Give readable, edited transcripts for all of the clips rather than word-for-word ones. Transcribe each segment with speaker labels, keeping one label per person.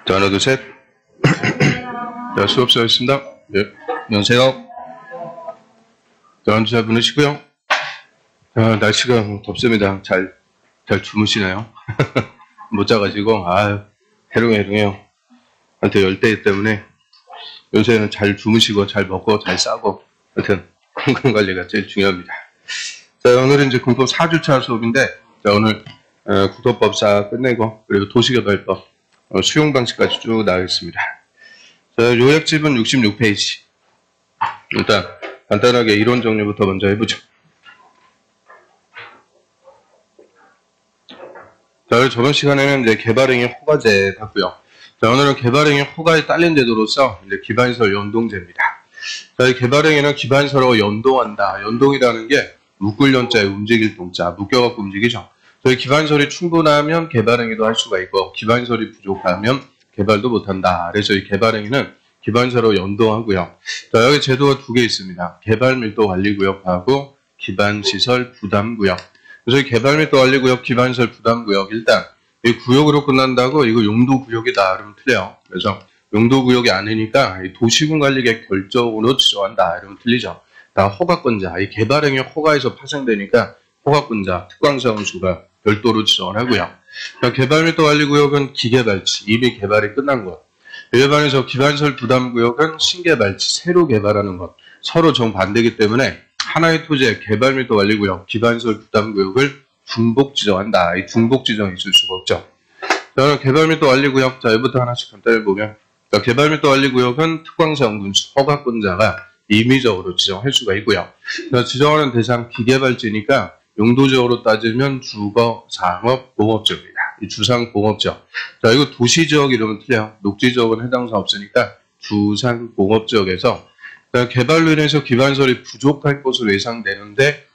Speaker 1: 자, 하나, 둘, 셋. 자, 수업 시작하겠습니다. 네. 안녕하세요. 자, 앉아 잘 보내시고요. 자, 날씨가 덥습니다. 잘 주무시나요? 못 자가지고, 해롱해롱해요. 한테 열대 때문에 요새는 잘 주무시고, 잘 먹고, 잘 싸고, 하여튼, 건강 관리가 제일 중요합니다. 자, 오늘은 이제 군법 4주차 수업인데, 자, 오늘, 국토법 4 끝내고, 그리고 도시개발법, 수용 방식까지 쭉 나가겠습니다. 자, 요약집은 66페이지. 일단, 간단하게 이론 정리부터 먼저 해보죠. 자, 저번 시간에는 이제 개발행위 허가제 봤고요. 자, 오늘은 개발행위 허가에 딸린 제도로서 이제 기반시설 연동제입니다. 자, 이 개발행위는 기반시설하고 연동한다. 연동이라는 게 묶을 연자에 움직일 동자, 묶여갖고 움직이죠. 저희 기반시설이 충분하면 개발행위도 할 수가 있고, 기반시설이 부족하면 개발도 못한다. 그래서 이 개발행위는 기반시설하고 연동하고요. 자, 여기 제도가 두 개 있습니다. 개발밀도 관리구역하고 기반시설 부담구역. 그래서 이 개발밀도 관리구역, 기반시설 부담구역, 일단 이 구역으로 끝난다고 이거 용도구역이다. 그러면 틀려요. 그래서 용도구역이 아니니까 이 도시군관리계획 결정으로 지정한다. 이러면 틀리죠. 다 허가권자, 이 개발행위 허가에서 파생되니까 허가권자, 특광사원수가 별도로 지정을 하고요. 개발밀도 관리구역은 기개발지, 이미 개발이 끝난 것. 이에 반해서 기반시설 부담구역은 신개발지, 새로 개발하는 것. 서로 정반대이기 때문에 하나의 토지의 개발밀도 관리구역, 기반시설 부담구역을 중복 지정한다. 이 중복 지정이 있을 수가 없죠. 자, 개발밀도 관리구역, 자, 여기부터 하나씩 간단히 보면, 자, 개발밀도 관리구역은 특광사원군수, 허가권자가 임의적으로 지정할 수가 있고요. 자, 지정하는 대상 기개발지니까 용도적으로 따지면 주거, 상업, 공업지입니다. 이 주상 공업지역. 자, 이거 도시지역 이러면 틀려요. 녹지지역은 해당 사업 없으니까 주상 공업지역에서 개발로 인해서 기반시설이 부족할 것으로 예상되는데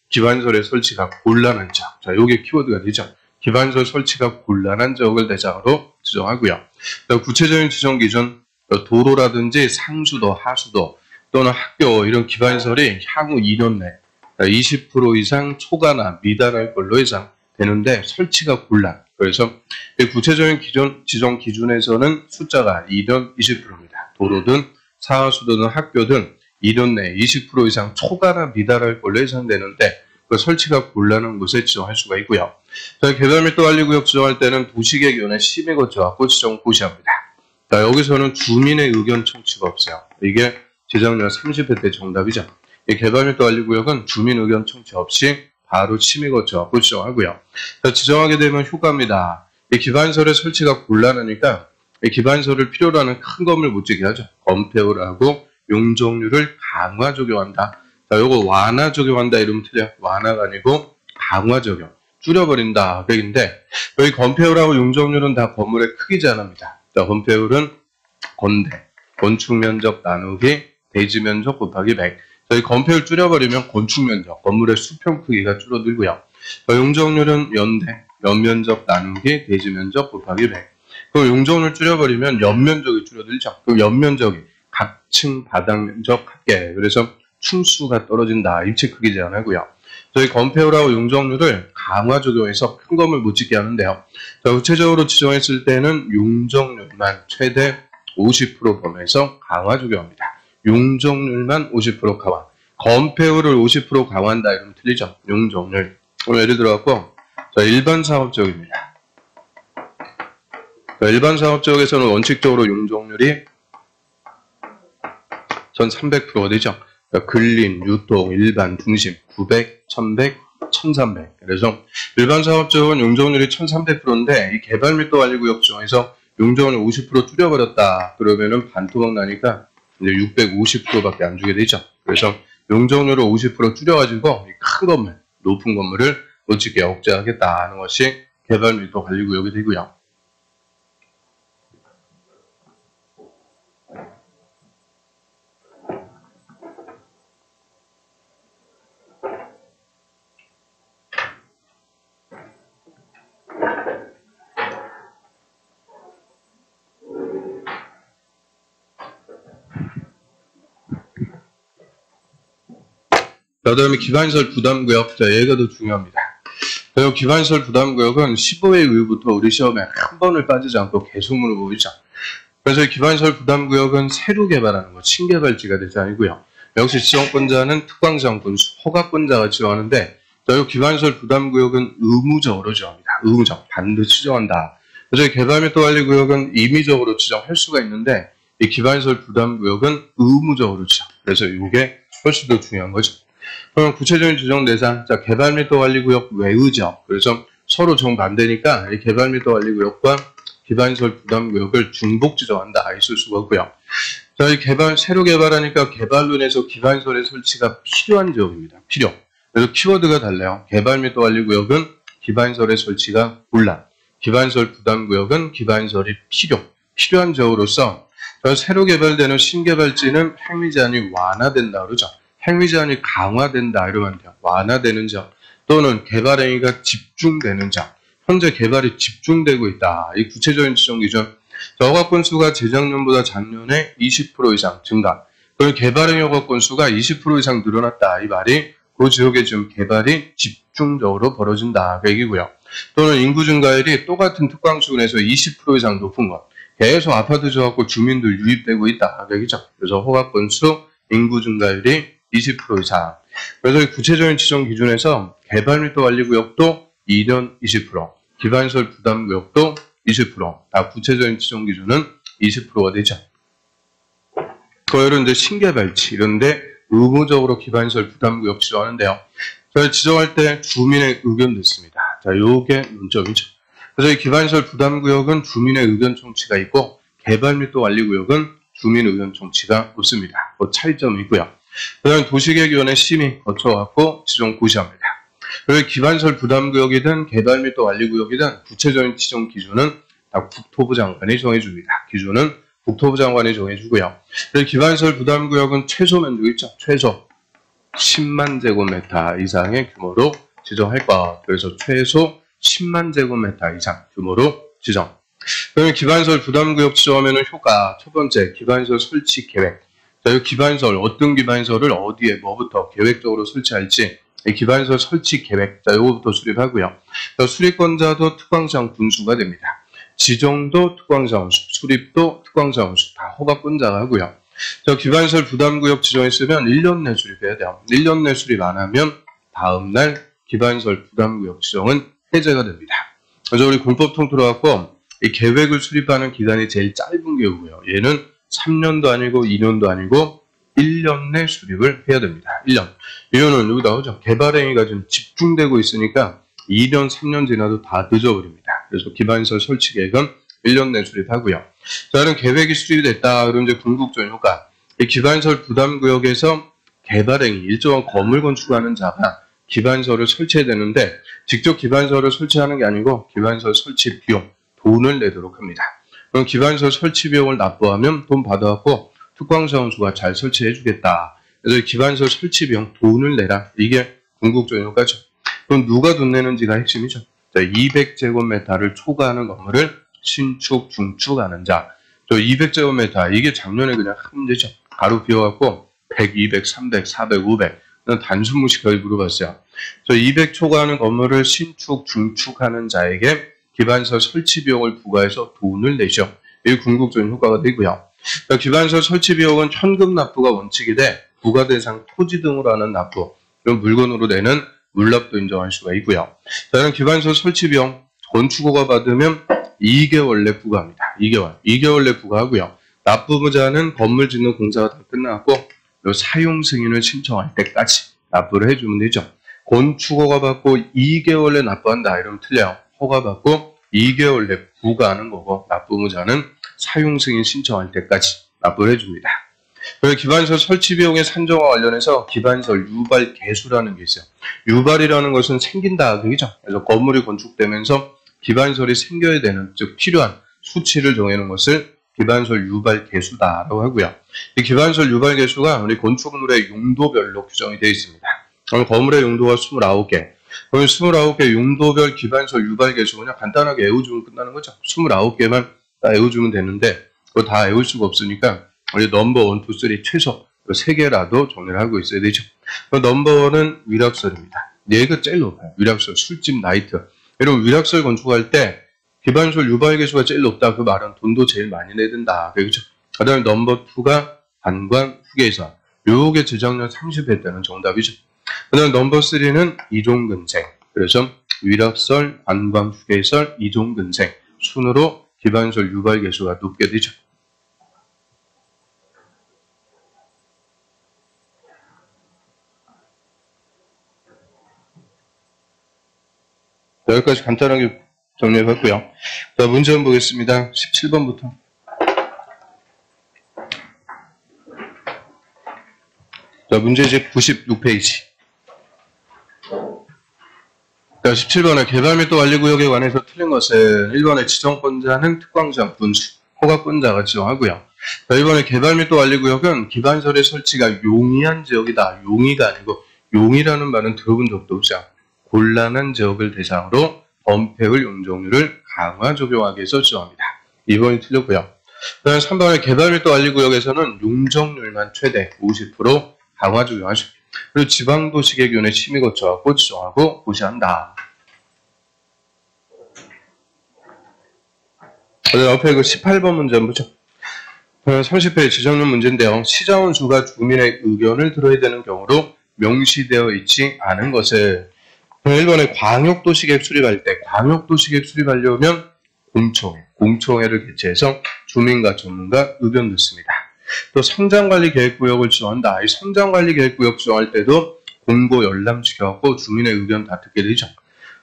Speaker 1: 기반시설의 설치가 곤란한 지역. 자, 요게 키워드가 되죠. 기반시설 설치가 곤란한 지역을 대상으로 지정하고요. 자, 구체적인 지정 기준, 도로라든지 상수도, 하수도 또는 학교 이런 기반시설이 향후 2년 내 20% 이상 초과나 미달할 걸로 예상되는데 설치가 곤란. 그래서 구체적인 지정 기준에서는 숫자가 2년 20%입니다. 도로든 사하수도든 학교든 2년 내에 20% 이상 초과나 미달할 걸로 예상되는데 그 설치가 곤란한 곳에 지정할 수가 있고요. 개발밀도 관리구역 지정할 때는 도시계획위원회 심의 거쳐갖고 지정 고시합니다. 자, 여기서는 주민의 의견 청취가 없어요. 이게 재작년 30회 때 정답이죠. 이 개발밀도 관리구역은 주민 의견 청취 없이 바로 심의 거쳐갖고 지정하고요. 자, 지정하게 되면 효과입니다. 이 기반시설의 설치가 곤란하니까 이 기반시설을 필요로 하는 큰 건물 못 짓게 하죠. 건폐율 하고 용적률을 강화 적용한다. 자, 요거 완화 적용한다 이러면 틀려. 완화가 아니고 강화 적용. 줄여버린다. 그인데 여기 건폐율하고 용적률은 다 건물의 크기 제한합니다. 자, 건폐율은 건대, 건축면적 나누기 대지면적 곱하기 100. 저희 건폐율 줄여버리면 건축면적, 건물의 수평 크기가 줄어들고요. 용적률은 연대, 연면적 나누기 대지면적 곱하기 100. 그 용적률 줄여버리면 연면적이 줄어들죠. 그 연면적이 각층 바닥 면적 합계. 그래서 층수가 떨어진다. 입체 크기 제한하고요. 저희 건폐율하고 용적률을 강화 적용해서 큰 건물 못 짓게 하는데요. 자, 구체적으로 지정했을 때는 용적률만 최대 50% 범위에서 강화 적용합니다. 용적률만 50% 강화. 건폐율을 50% 강화한다. 이러면 틀리죠. 용적률. 예를 들어갖고, 자, 일반 사업적입니다. 자, 일반 사업적에서는 원칙적으로 용적률이 1300% 되죠. 자, 근린, 유통, 일반, 중심, 900, 1100, 1300. 그래서 일반 사업적은 용적률이 1300%인데 이 개발밀도 관리구역 지정에서 용적률 50% 줄여버렸다. 그러면은 반토막 나니까 이제 650%밖에 안 주게 되죠. 그래서 용적률을 50% 줄여가지고 큰 건물, 높은 건물을 못 짓게 억제하겠다 하는 것이 개발밀도 관리구역이 되고요. 그 다음에 기반시설 부담구역, 자, 얘가 더 중요합니다. 그리고 기반시설 부담구역은 15회 이후부터 우리 시험에 한 번을 빠지지 않고 계속 물어보이죠. 그래서 기반시설 부담구역은 새로 개발하는 거, 신개발지가 대상이고요. 역시 지정권자는 특광지정권수, 허가권자가 지정하는데 이 기반시설 부담구역은 의무적으로 지정합니다. 의무적, 반드시 지정한다. 그래서 개발 및 관리구역은 임의적으로 지정할 수가 있는데 이 기반시설 부담구역은 의무적으로 지정. 그래서 이게 훨씬 더 중요한 거죠. 그럼 구체적인 지정 대상, 자 개발 및 관리구역 외의적. 그래서 서로 정반대니까 이 개발 및 관리구역과 기반시설 부담구역을 중복 지정한다. 있을 수가 없고요. 자, 이 새로 개발하니까 개발로 인해서 기반시설의 설치가 필요한 지역입니다. 필요. 그래서 키워드가 달라요. 개발 및 관리구역은 기반시설의 설치가 곤란. 기반시설 부담구역은 기반시설이 필요한 지역으로서 새로 개발되는 신개발지는 행위 제한이 완화된다 그러죠. 행위 제한이 강화된다 이러면 돼요. 완화되는 지역 또는 개발 행위가 집중되는 지역. 현재 개발이 집중되고 있다. 이 구체적인 지정 기준. 허가 건수가 재작년보다 작년에 20% 이상 증가. 그럼 개발 행위 허가 건수가 20% 이상 늘어났다. 이 말이 그 지역에 지금 개발이 집중적으로 벌어진다. 그 얘기고요. 또는 인구 증가율이 똑같은 특광수군에서 20% 이상 높은 것. 계속 아파트 지어갖고 주민들 유입되고 있다. 그 얘기죠. 그래서 허가 건수, 인구 증가율이 20% 이상. 그래서 이 구체적인 지정 기준에서 개발 및 관리구역도 2년 20%, 기반시설 부담구역도 20%. 다 구체적인 지정 기준은 20%가 되죠. 그런 이제 신개발지 이런데 의무적으로 기반시설 부담구역 지정하는데요. 저희 지정할 때 주민의 의견도 있습니다. 자, 요게 논점이죠. 그래서 이 기반시설 부담구역은 주민의 의견 청취가 있고 개발 및 관리구역은 주민 의견 청취가 없습니다. 그 차이점이 있고요. 그다음 도시계획위원회 심의 거쳐갖고 지정 고시합니다. 그리고 기반시설 부담구역이든 개발 및 관리구역이든 구체적인 지정 기준은 다 국토부 장관이 정해줍니다. 기준은 국토부 장관이 정해주고요. 그리고 기반시설 부담구역은 최소 면적 있죠. 최소 10만 제곱미터 이상의 규모로 지정할 것. 그래서 최소 10만 제곱미터 이상 규모로 지정. 그러면 기반시설 부담구역 지정하면 효과. 첫 번째, 기반시설 설치 계획. 자, 이 기반시설, 어떤 기반시설을 어디에 뭐부터 계획적으로 설치할지 이 기반시설 설치 계획. 자, 요거부터 수립하고요. 자, 수립권자도 특광시장 군수가 됩니다. 지정도 특광시장원수, 수립도 특광시장원수 다 허가권자가 하고요. 자, 기반시설 부담구역 지정했으면 1년 내 수립해야 돼요. 1년 내 수립 안 하면 다음날 기반시설 부담구역 지정은 해제가 됩니다. 그래서 우리 공법 통틀어 갖고 이 계획을 수립하는 기간이 제일 짧은 경우고요. 얘는 3년도 아니고 2년도 아니고 1년 내 수립을 해야 됩니다. 1년. 이유는 여기 나오죠. 개발 행위가 좀 집중되고 있으니까 2년, 3년 지나도 다 늦어버립니다. 그래서 기반시설 설치 계획은 1년 내 수립하고요. 자, 그럼 계획이 수립이 됐다. 그럼 이제 궁극적인 효과. 이 기반시설 부담구역에서 개발 행위, 일정한 건물 건축하는 자가 기반시설을 설치해야 되는데 직접 기반시설을 설치하는 게 아니고 기반시설 설치 비용, 돈을 내도록 합니다. 그럼 기반시설 설치 비용을 납부하면 돈 받아갖고 특광시장원수가 잘 설치해 주겠다. 그래서 기반시설 설치 비용, 돈을 내라. 이게 궁극적인 효과죠. 그럼 누가 돈 내는지가 핵심이죠. 자, 200제곱미터를 초과하는 건물을 신축, 중축하는 자. 저 200제곱미터, 이게 작년에 그냥 한 문제죠. 가로 비워갖고 100, 200, 300, 400, 500. 단순 무식하게 물어봤어요. 저 200 초과하는 건물을 신축, 중축하는 자에게 기반시설 설치 비용을 부과해서 돈을 내죠. 이게 궁극적인 효과가 되고요. 자, 기반시설 설치 비용은 현금 납부가 원칙이 돼 부과 대상 토지 등으로 하는 납부, 이런 물건으로 내는 물납도 인정할 수가 있고요. 저는 기반시설 설치 비용 건축허가 받으면 2개월 내 부과합니다. 2개월 내 부과하고요. 납부자는 건물 짓는 공사가 다 끝나고 사용 승인을 신청할 때까지 납부를 해주면 되죠. 건축허가 받고 2개월 내 납부한다 이러면 틀려요. 허가 받고 2개월 내 부과하는 거고 납부자는 사용 승인 신청할 때까지 납부를 해줍니다. 그리고 기반시설 설치 비용의 산정과 관련해서 기반시설 유발 개수라는 게 있어요. 유발이라는 것은 생긴다 그죠? 그래서 건물이 건축되면서 기반시설이 생겨야 되는, 즉 필요한 수치를 정해놓은 것을 기반시설 유발 개수다라고 하고요. 이 기반시설 유발 개수가 우리 건축물의 용도별로 규정이 되어 있습니다. 그럼 건물의 용도가 29개. 그럼 29개 용도별 기반시설 유발 개수 그냥 간단하게 외워주면 끝나는 거죠. 29개만 다 외워주면 되는데 그거 다 외울 수가 없으니까 우리 넘버 1, 2, 3 최소 3개라도 정리를 하고 있어야 되죠. 넘버 1은 위락설입니다. 얘가 제일 높아요. 위락설, 술집, 나이트. 이런 위락설 건축할 때 기반시설 유발 개수가 제일 높다. 그 말은 돈도 제일 많이 내야 된다. 그렇죠? 그 다음에 넘버 2가 관광 후계선. 요게 지정률 30회대는 정답이죠. 그 다음에 넘버 3는 이종근생. 그래서 위락설, 관광 후계설, 이종근생 순으로 기반시설 유발 개수가 높게 되죠. 여기까지 간단하게 정리해봤고요. 자, 문제 한번 보겠습니다. 17번부터. 자, 문제집 96페이지. 자, 17번에 개발 및 또 관리구역에 관해서 틀린 것은 1번의 지정권자는 특광자, 분수, 허가권자가 지정하고요. 자, 1번의 개발 및 또 관리구역은 기반시설의 설치가 용이한 지역이다. 용이가 아니고 용이라는 말은 들어본 적도 없죠. 곤란한 지역을 대상으로 범폐율 용적률을 강화 적용하기 위해서 지정합니다. 2번이 틀렸고요. 그다음 3번의 개발 및 또 관리구역에서는 용적률만 최대 50% 강화 적용하죠. 그리고 지방도시계획위원회 심의 거쳐갖고 지정하고 고시한다. 옆에 그 18번 문제 한번 보죠. 30페이지 지정률 문제인데요. 시장원 수가 주민의 의견을 들어야 되는 경우로 명시되어 있지 않은 것을 1번에 광역도시계획 수립할 때 광역도시계획 수립하려면 공청회를 개최해서 주민과 전문가 의견 듣습니다. 또 성장관리계획구역을 지정한다. 이 성장관리계획구역 지정할 때도 공고 열람시켜갖고 주민의 의견 다 듣게 되죠.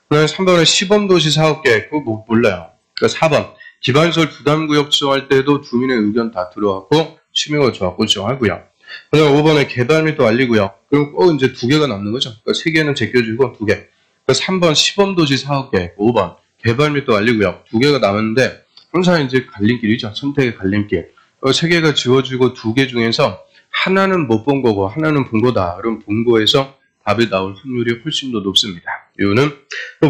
Speaker 1: 그다음에 3번에 시범도시 사업계획 그거 몰라요. 그러니까 4번 기반시설 부담구역 지정할 때도 주민의 의견 다 들어갖고 심의 거쳐갖고 지정하고요. 그다음 5번에 개발 및 또 관리구역. 그럼 꼭 이제 2개가 남는 거죠. 그러니까 3개는 제껴주고 2개. 그러니까 3번 시범도시 사업계획, 5번 개발 및 또 관리구역 2개가 남았는데 항상 이제 갈림길이죠. 선택의 갈림길. 3개가 지워지고 2개 중에서 하나는 못 본 거고 하나는 본 거다. 그럼 본 거에서 답이 나올 확률이 훨씬 더 높습니다. 이유는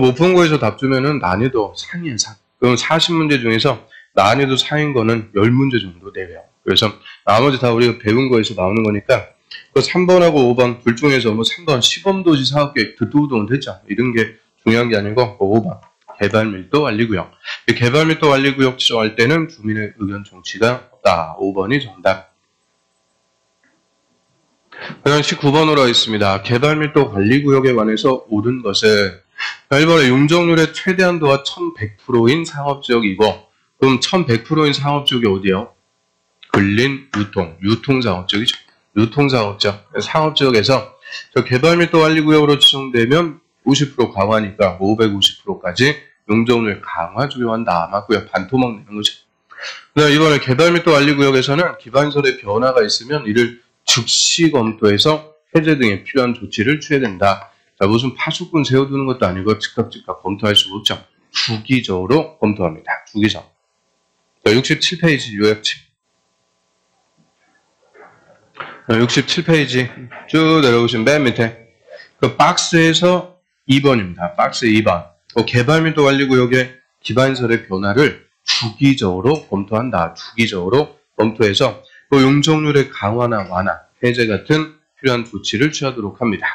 Speaker 1: 못 본 거에서 답 주면은 난이도 상이에요, 상. 그럼 40문제 중에서 난이도 상인 거는 10문제 정도 돼요. 그래서 나머지 다 우리가 배운 거에서 나오는 거니까 그 3번하고 5번 둘 중에서 뭐 3번 시범도시 사업계획 듣도보도 됐죠. 이런 게 중요한 게 아니고 5번 개발 및 또 관리구역. 개발 및 또 관리구역 지정할 때는 주민의 의견 정치가 없다. 5번이 정답. 그다음 19번으로 하겠습니다. 개발 및 또 관리구역에 관해서 옳은 것은 1번에 용적률의 최대한도가 1100%인 상업지역이고 그럼 1100%인 상업지역이 어디예요? 근린, 유통상업지역이죠. 유통상업지역. 상업지역에서 저 개발 및 또 관리구역으로 지정되면 50% 강화니까 550%까지 용적률 강화 적용한다. 맞고요. 반토막 내는 거죠. 그다음 이번에 개발 및 또 관리구역에서는 기반시설의 변화가 있으면 이를 즉시 검토해서 해제 등의 필요한 조치를 취해야 된다. 자, 무슨 파수꾼 세워두는 것도 아니고 즉각 검토할 수가 없죠. 주기적으로 검토합니다. 주기적. 자, 67페이지 요약집. 67페이지 쭉 내려오시면 맨 밑에 그 박스에서 2번입니다. 박스 2번. 개발 및 또 관리구역의 기반시설의 변화를 주기적으로 검토한다. 주기적으로 검토해서 그 용적률의 강화나 완화, 해제 같은 필요한 조치를 취하도록 합니다.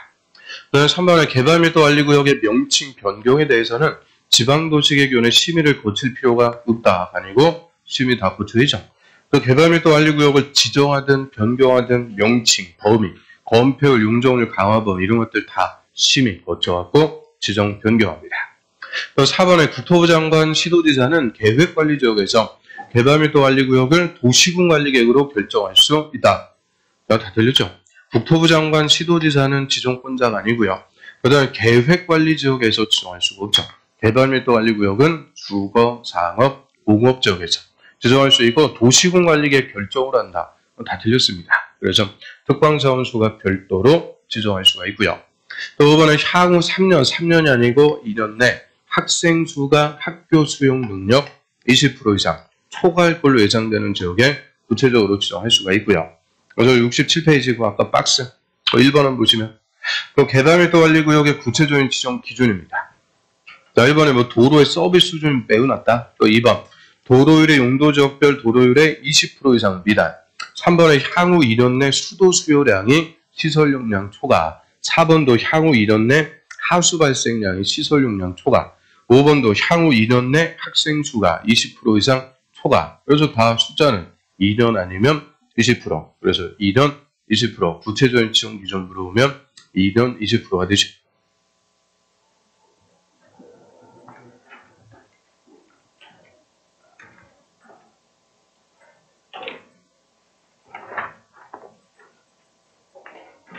Speaker 1: 그다음에 3번에 개발 및 또 관리구역의 명칭 변경에 대해서는 지방도시계획위원회 심의를 거칠 필요가 없다. 아니고 심의 다 거쳐야죠. 그 개발 및 또 관리구역을 지정하든 변경하든 명칭, 범위, 검표율, 용적률 강화범 이런 것들 다 심의 거쳐갖고 지정 변경합니다. 또 4번에 국토부 장관 시도지사는 계획관리지역에서 개발 및 또 관리구역을 도시군관리계획으로 결정할 수 있다. 다 들렸죠? 국토부 장관 시도지사는 지정권자가 아니고요. 그 다음에 계획관리지역에서 지정할 수가 없죠. 개발 및 또 관리구역은 주거, 상업, 공업지역에서 지정할 수 있고 도시군관리계획 결정을 한다. 다 들렸습니다. 그래서 특광자원수가 별도로 지정할 수가 있고요. 또 이번에 향후 3년이 아니고 2년 내 학생 수가 학교 수용 능력 20% 이상 초과할 걸로 예상되는 지역에 구체적으로 지정할 수가 있고요. 그래서 67페이지고 아까 박스 1번을 보시면 또 개발 및 또 관리구역의 구체적인 지정 기준입니다. 자, 1번에 뭐 도로의 서비스 수준이 매우 낮다. 또 2번 도로율의 용도지역별 도로율의 20% 이상 미달. 3번에 향후 2년 내 수도 수요량이 시설 용량 초과. 4번도 향후 2년 내 하수 발생량이 시설용량 초과. 5번도 향후 2년 내 학생 수가 20% 이상 초과. 그래서 다 숫자는 2년 아니면 20%. 그래서 2년 20%. 구체적인 지원 기준 물어보면 2년 20%가 되죠.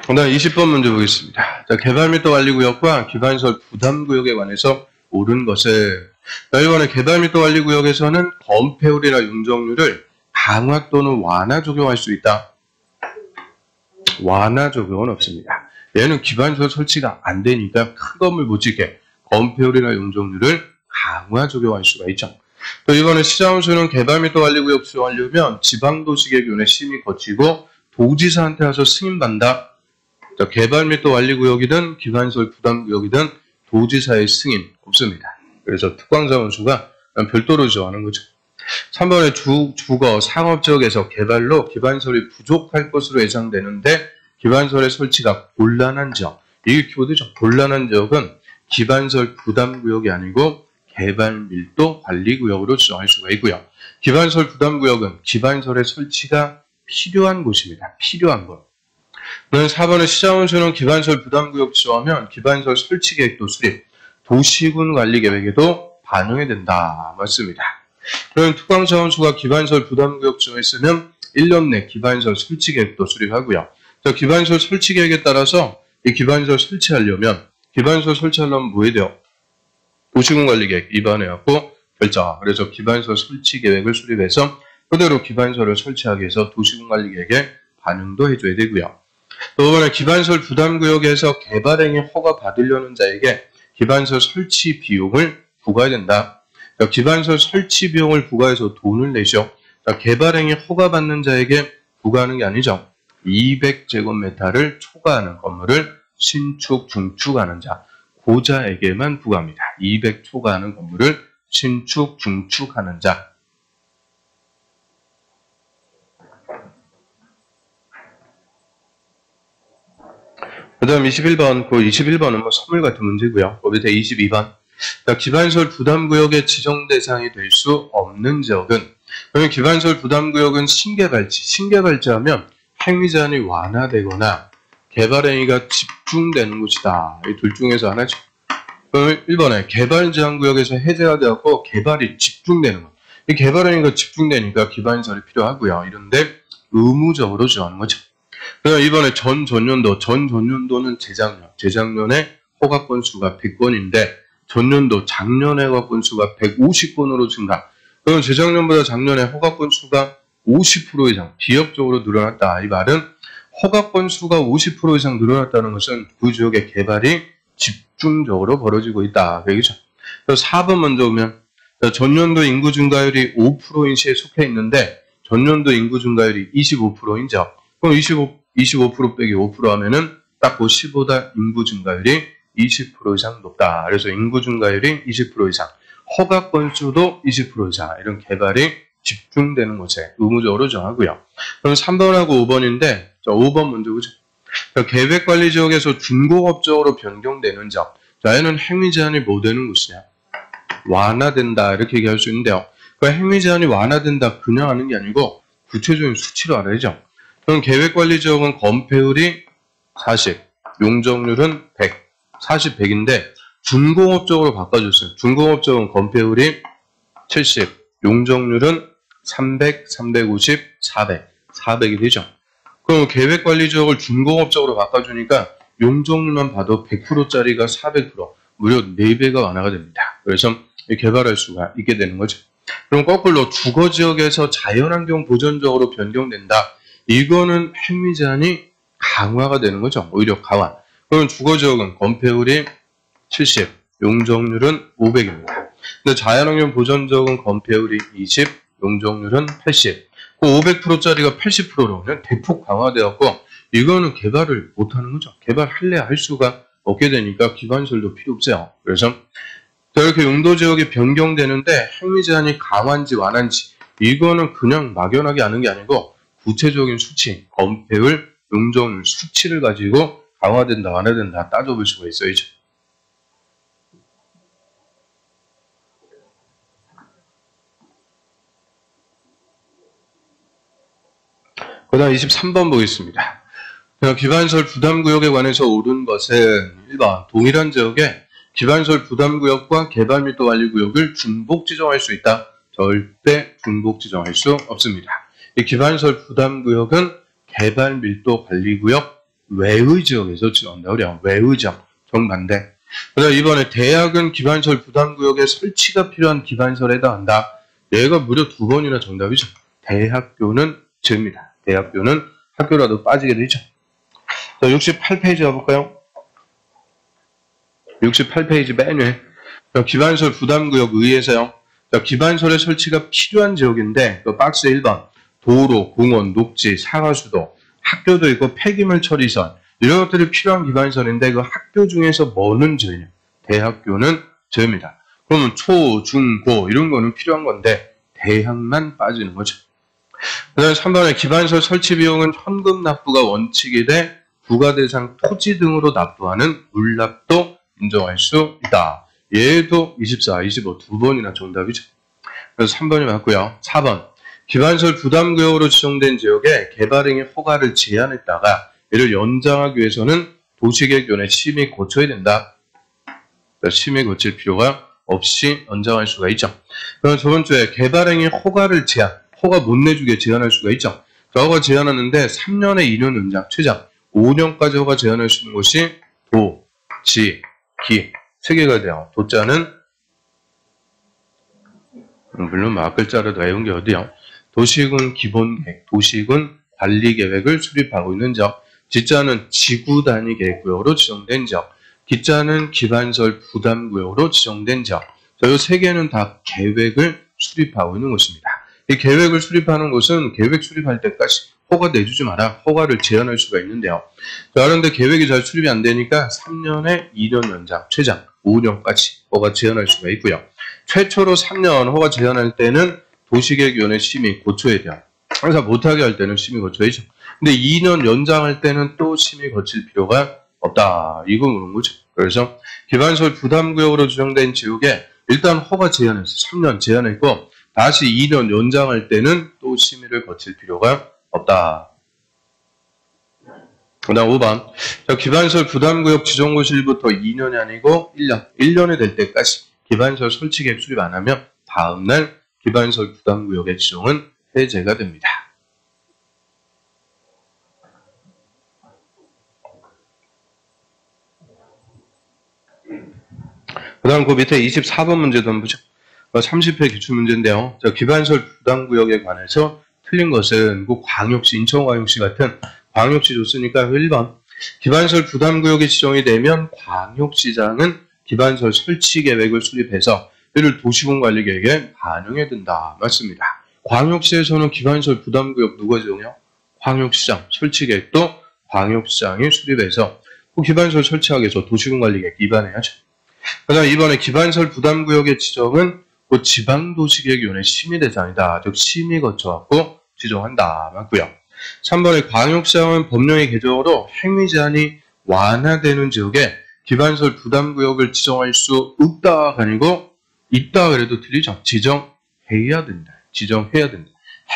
Speaker 1: 그 다음 20번 문제 보겠습니다. 자, 개발 및 관리구역과 기반시설 부담구역에 관해서 옳은 것을. 자, 이번에 개발 및 관리구역에서는 건폐율이나 용적률을 강화 또는 완화 적용할 수 있다. 완화 적용은 없습니다. 얘는 기반시설 설치가 안 되니까 큰 건물 못 짓게 건폐율이나 용적률을 강화 적용할 수가 있죠. 또 이번에 시장훈수는 개발 및 관리구역 수용하려면 지방도시계획위원회 심의 거치고 도지사한테 와서 승인받는다. 자, 개발 및 관리구역이든 기반시설 부담구역이든 도지사의 승인 없습니다. 그래서 특광자원수가 별도로 정하는 거죠. 3번에 주거, 상업지역에서 개발로 기반시설이 부족할 것으로 예상되는데 기반시설의 설치가 곤란한 지역. 이게 키워드죠. 곤란한 지역은 기반시설 부담구역이 아니고 개발밀도 관리구역으로 지정할 수가 있고요. 기반시설 부담구역은 기반시설의 설치가 필요한 곳입니다. 필요한 곳. 4번의 시장훈수는 기반시설 부담구역 지정하면 기반시설 설치계획도 수립, 도시군 관리계획에도 반영이 된다. 맞습니다. 그럼 특광자원수가 기반시설 부담구역 지정했으면 1년 내 기반시설 설치계획도 수립하고요. 기반시설 설치계획에 따라서 이 기반시설 설치하려면 뭐 해야 돼요? 도시군 관리계획 입안해갖고 결정. 그래서 기반시설 설치계획을 수립해서 그대로 기반시설을 설치하기 위해서 도시군 관리계획에 반영도 해줘야 되고요. 또 이번에 기반시설 부담구역에서 개발행위 허가 받으려는 자에게 기반시설 설치 비용을 부과해야 된다. 기반시설 설치 비용을 부과해서 돈을 내죠. 개발행위 허가 받는 자에게 부과하는 게 아니죠. 200제곱미터를 초과하는 건물을 신축, 중축하는 자, 고자에게만 부과합니다. 200 초과하는 건물을 신축, 중축하는 자. 그 다음 21번, 그 21번은 뭐 선물 같은 문제고요. 그 밑에 22번. 기반시설 부담구역의 지정 대상이 될 수 없는 지역은, 그러면 기반시설 부담구역은 신개발지하면 행위제한이 완화되거나 개발행위가 집중되는 곳이다. 이 둘 중에서 하나죠. 그러면 1번에 개발제한구역에서 해제가 되었고 개발이 집중되는 것. 이 개발행위가 집중되니까 기반시설이 필요하고요. 이런데 의무적으로 지정하는 거죠. 그다음 이번에 전전년도는 재작년에 허가 건수가 100건인데 전년도 작년에 허가 건수가 150건으로 증가. 그럼 재작년보다 작년에 허가 건수가 50% 이상 비협적으로 늘어났다. 이 말은 허가 건수가 50% 이상 늘어났다는 것은 그 지역의 개발이 집중적으로 벌어지고 있다. 그죠? 4번 먼저 보면 전년도 인구 증가율이 5%인 시에 속해 있는데 전년도 인구 증가율이 25%인 지역. 그럼 25% 빼기 5% 하면은 딱 그 15다 인구 증가율이 20% 이상 높다. 그래서 인구 증가율이 20% 이상, 허가 건수도 20% 이상 이런 개발이 집중되는 곳에 의무적으로 정하고요. 그럼 3번하고 5번인데 5번 먼저 보죠. 계획관리지역에서 중공업적으로 변경되는 지역. 얘는 행위제한이 뭐 되는 곳이냐? 완화된다. 이렇게 얘기할 수 있는데요. 그 행위제한이 완화된다. 그냥 하는 게 아니고 구체적인 수치로 알아야죠. 그럼 계획관리지역은 건폐율이 40, 용적률은 100, 40, 100인데 준공업적으로 바꿔줬어요. 준공업적은 건폐율이 70, 용적률은 300, 350, 400, 400이 되죠. 그럼 계획관리지역을 준공업적으로 바꿔주니까 용적률만 봐도 100%짜리가 400%, 무려 4배가 완화가 됩니다. 그래서 개발할 수가 있게 되는 거죠. 그럼 거꾸로 주거지역에서 자연환경 보전적으로 변경된다. 이거는 행위제한이 강화가 되는 거죠. 오히려 강화. 그럼 주거지역은 건폐율이 70, 용적률은 500입니다. 근데 자연환경 보전지역은 건폐율이 20, 용적률은 80. 그 500%짜리가 80%로 그냥 대폭 강화되었고 이거는 개발을 못하는 거죠. 개발할래야 할 수가 없게 되니까 기반시설도 필요 없어요. 그래서 이렇게 용도지역이 변경되는데 행위제한이 강화인지 완화인지 이거는 그냥 막연하게 아는 게 아니고 구체적인 수치, 건폐율, 용적률 수치를 가지고 강화된다 완화된다 따져볼 수가 있어야죠. 그 다음 23번 보겠습니다. 기반시설 부담구역에 관해서 옳은 것은 1번 동일한 지역에 기반시설 부담구역과 개발밀도관리구역을 중복 지정할 수 있다. 절대 중복 지정할 수 없습니다. 이 기반시설 부담구역은 개발밀도관리구역 외의 지역에서 지정한다고 그래요. 외의 지역. 정반대. 그 다음 이번에 대학은 기반시설 부담구역에 설치가 필요한 기반시설에 해당한다. 얘가 무려 2번이나 정답이죠. 대학교는 죄입니다. 대학교는 학교라도 빠지게 되죠. 자, 68페이지 가볼까요? 68페이지 맨 위. 기반시설 부담구역 의에서요. 기반시설의 설치가 필요한 지역인데 그 박스 1번 도로, 공원, 녹지, 상하수도, 학교도 있고 폐기물 처리선 이런 것들이 필요한 기반시설인데 그 학교 중에서 뭐는 죄냐? 대학교는 죄입니다. 그러면 초, 중, 고 이런 거는 필요한 건데 대학만 빠지는 거죠. 그 다음에 3번에 기반시설 설치 비용은 현금 납부가 원칙이 돼 부가대상 토지 등으로 납부하는 물납도 인정할 수 있다. 얘도 24, 25 2번이나 정답이죠. 그래서 3번이 맞고요. 4번 기반시설 부담구역으로 지정된 지역에 개발행위 허가를 제한했다가 이를 연장하기 위해서는 도시계획위원회 심의 거쳐야 된다. 심의 거칠 필요가 없이 연장할 수가 있죠. 그럼 저번 주에 개발행위 허가를 허가 못 내주게 제한할 수가 있죠. 허가 제한하는데 3년에 2년 연장, 최장 5년까지 허가 제한할 수 있는 것이 도, 지, 기 3개가 돼요. 도자는 물론 앞글자라도 외운 게 어디요? 도시군 기본계획, 도시군 관리계획을 수립하고 있는 지역, 지자는 지구단위 계획구역으로 지정된 지역, 기자는 기반시설 부담구역으로 지정된 지역. 이 3개는 다 계획을 수립하고 있는 곳입니다. 이 계획을 수립하는 곳은 계획 수립할 때까지 허가 내주지 마라. 허가를 제한할 수가 있는데요. 자, 그런데 계획이 잘 수립이 안 되니까 3년에 2년 연장, 최장 5년까지 허가 제한할 수가 있고요. 최초로 3년 허가 제한할 때는 도시계획위원회 심의 거쳐야 돼요. 항상 못하게 할 때는 심의 거쳐야죠. 근데 2년 연장할 때는 또 심의 거칠 필요가 없다. 이거 묻는 거죠. 그래서 기반시설 부담구역으로 지정된 지역에 일단 허가 제한했어요. 3년 제한했고 다시 2년 연장할 때는 또 심의를 거칠 필요가 없다. 그 다음 5번. 기반시설 부담구역 지정고시일부터 2년이 아니고 1년. 1년이 될 때까지 기반시설 설치계획 수립 안 하면 다음날 기반시설 부담구역의 지정은 해제가 됩니다. 그 다음 그 밑에 24번 문제도 한번 보죠. 30회 기출문제인데요. 기반시설 부담구역에 관해서 틀린 것은 그 광역시, 인천광역시 같은 광역시 줬으니까 1번. 기반시설 부담구역이 지정이 되면 광역시장은 기반시설 설치 계획을 수립해서 이를 도시군관리계획에 반영해야 된다. 맞습니다. 광역시에서는 기반시설 부담구역 누가 지정해요? 광역시장. 설치 계획도 광역시장이 수립해서 그 기반시설 설치하기 위해서 도시군관리계획 위반해야죠. 그 다음 이번에 기반시설 부담구역의 지정은 그 지방도시계획위원회 심의 대상이다. 즉 심의 거쳐갖고 지정한다. 맞고요. 3번에 광역시장은 법령의 개정으로 행위 제한이 완화되는 지역에 기반시설 부담구역을 지정할 수 없다가 아니고 있다 그래도 틀리죠. 지정해야 된다. 지정해야 된다.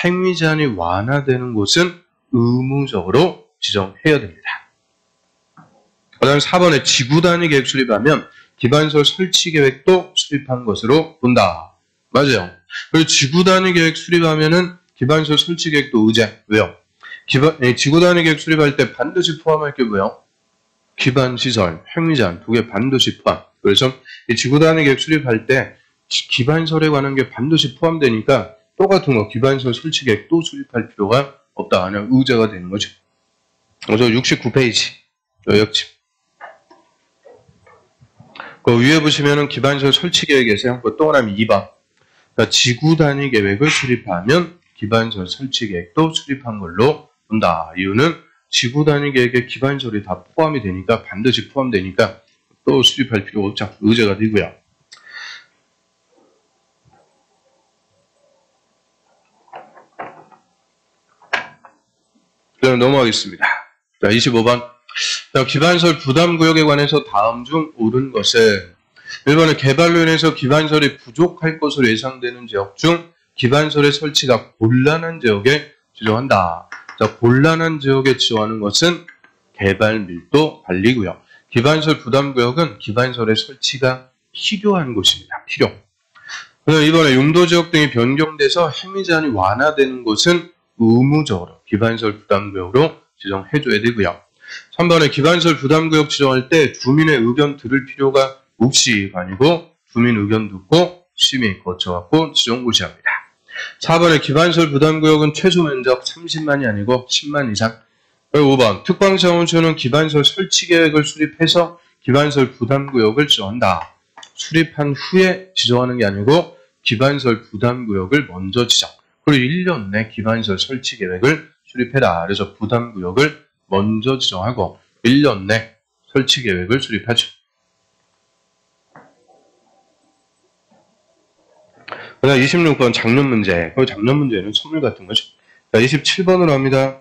Speaker 1: 행위 제한이 완화되는 곳은 의무적으로 지정해야 됩니다. 그 다음 4번에 지구단위 계획 수립하면 기반시설 설치 계획도 수립한 것으로 본다. 맞아요. 그리고 지구단위 계획 수립하면은 기반시설 설치 계획도 의제. 왜요? 지구단위 계획 수립할 때 반드시 포함할 게 뭐예요? 기반시설, 행위제한 2개 반드시 포함. 그래서 이 지구단위 계획 수립할 때 기반시설에 관한 게 반드시 포함되니까 똑같은 거 기반시설 설치 계획도 수립할 필요가 없다. 그냥 의제가 되는 거죠. 그래서 69페이지 요약집. 그 위에 보시면은 기반시설 설치 계획에서 그 동그라미 2번. 그러니까 지구 단위 계획을 수립하면 기반시설 설치 계획도 수립한 걸로 본다. 이유는 지구 단위 계획에 기반시설이 다 포함이 되니까 반드시 포함되니까 또 수립할 필요가 없죠. 의제가 되고요. 그럼 넘어가겠습니다. 자, 25번. 자, 기반시설 부담구역에 관해서 다음 중 옳은 것은 1번에 개발로 인해서 기반시설이 부족할 것으로 예상되는 지역 중 기반시설의 설치가 곤란한 지역에 지정한다. 자, 곤란한 지역에 지정하는 것은 개발 밀도 관리구역. 기반시설 부담구역은 기반시설의 설치가 필요한 곳입니다. 필요. 이번에 용도지역 등이 변경돼서 행위 제한이 완화되는 곳은 의무적으로 기반시설 부담구역으로 지정해줘야 되고요. 3번에 기반시설 부담구역 지정할 때 주민의 의견 들을 필요가 없이가 아니고 주민 의견 듣고 심의 거쳐갖고 지정 고시합니다. 4번에 기반시설 부담구역은 최소 면적 30만이 아니고 10만 이상. 5번 특광자원수는 기반시설 설치 계획을 수립해서 기반시설 부담구역을 지정한다. 수립한 후에 지정하는 게 아니고 기반시설 부담구역을 먼저 지정. 그리고 1년 내 기반시설 설치 계획을 수립해라. 그래서 부담구역을 먼저 지정하고 1년 내 설치 계획을 수립하죠. 그 다음 26번 작년 문제. 작년 문제는 선물 같은 거죠. 자, 27번으로 합니다.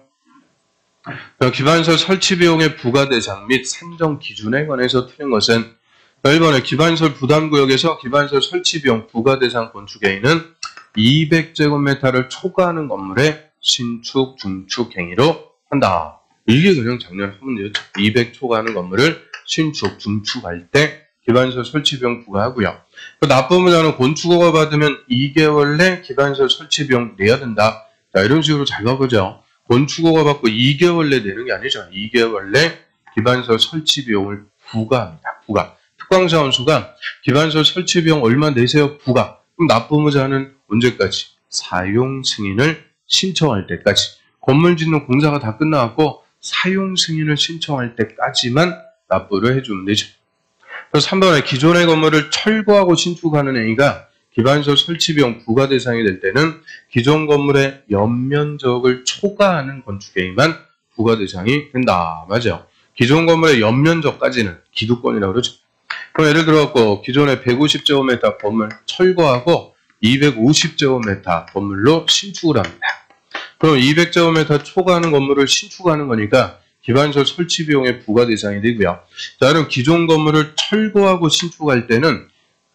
Speaker 1: 기반시설 설치 비용의 부과 대상 및 산정 기준에 관해서 틀린 것은 1번에 기반시설 부담구역에서 기반시설 설치 비용 부과 대상 건축행위는 200제곱미터를 초과하는 건물의 신축, 중축 행위로 한다. 이게 그냥 작년 한 문제였죠. 200 초과하는 건물을 신축, 중축할 때 기반시설 설치 비용 부과하고요. 납부의무자는 건축허가 받으면 2개월 내 기반시설 설치 비용 내야 된다. 자, 이런 식으로 잘 가보죠. 건축허가 받고 2개월 내 내는 게 아니죠. 2개월 내 기반시설 설치 비용을 부과합니다. 부과. 특광자원수가 기반시설 설치 비용 얼마 내세요? 부과. 그럼 납부의무자는 언제까지? 사용 승인을 신청할 때까지. 건물 짓는 공사가 다 끝나갖고 사용 승인을 신청할 때까지만 납부를 해주면 되죠. 그래서 3번에 기존의 건물을 철거하고 신축하는 행위가 기반시설 설치 비용 부과 대상이 될 때는 기존 건물의 연면적을 초과하는 건축행위만 부과 대상이 된다. 맞아요. 기존 건물의 연면적까지는 기득권이라고 그러죠. 그럼 예를 들어서 기존의 150제곱미터 건물 철거하고 250제곱미터 건물로 신축을 합니다. 그럼 200제곱미터 초과하는 건물을 신축하는 거니까 기반시설 설치 비용의 부과 대상이 되고요. 자, 그럼 기존 건물을 철거하고 신축할 때는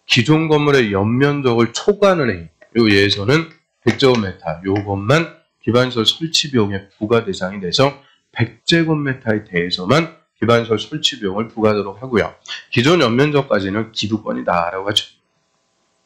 Speaker 1: 기존 건물의 연면적을 초과하는 행위. 요 예에서는 100제곱미터 요것만 기반시설 설치 비용의 부과 대상이 돼서 100제곱미터에 대해서만 기반시설 설치 비용을 부과하도록 하고요. 기존 연면적까지는 기득권이다라고 하죠.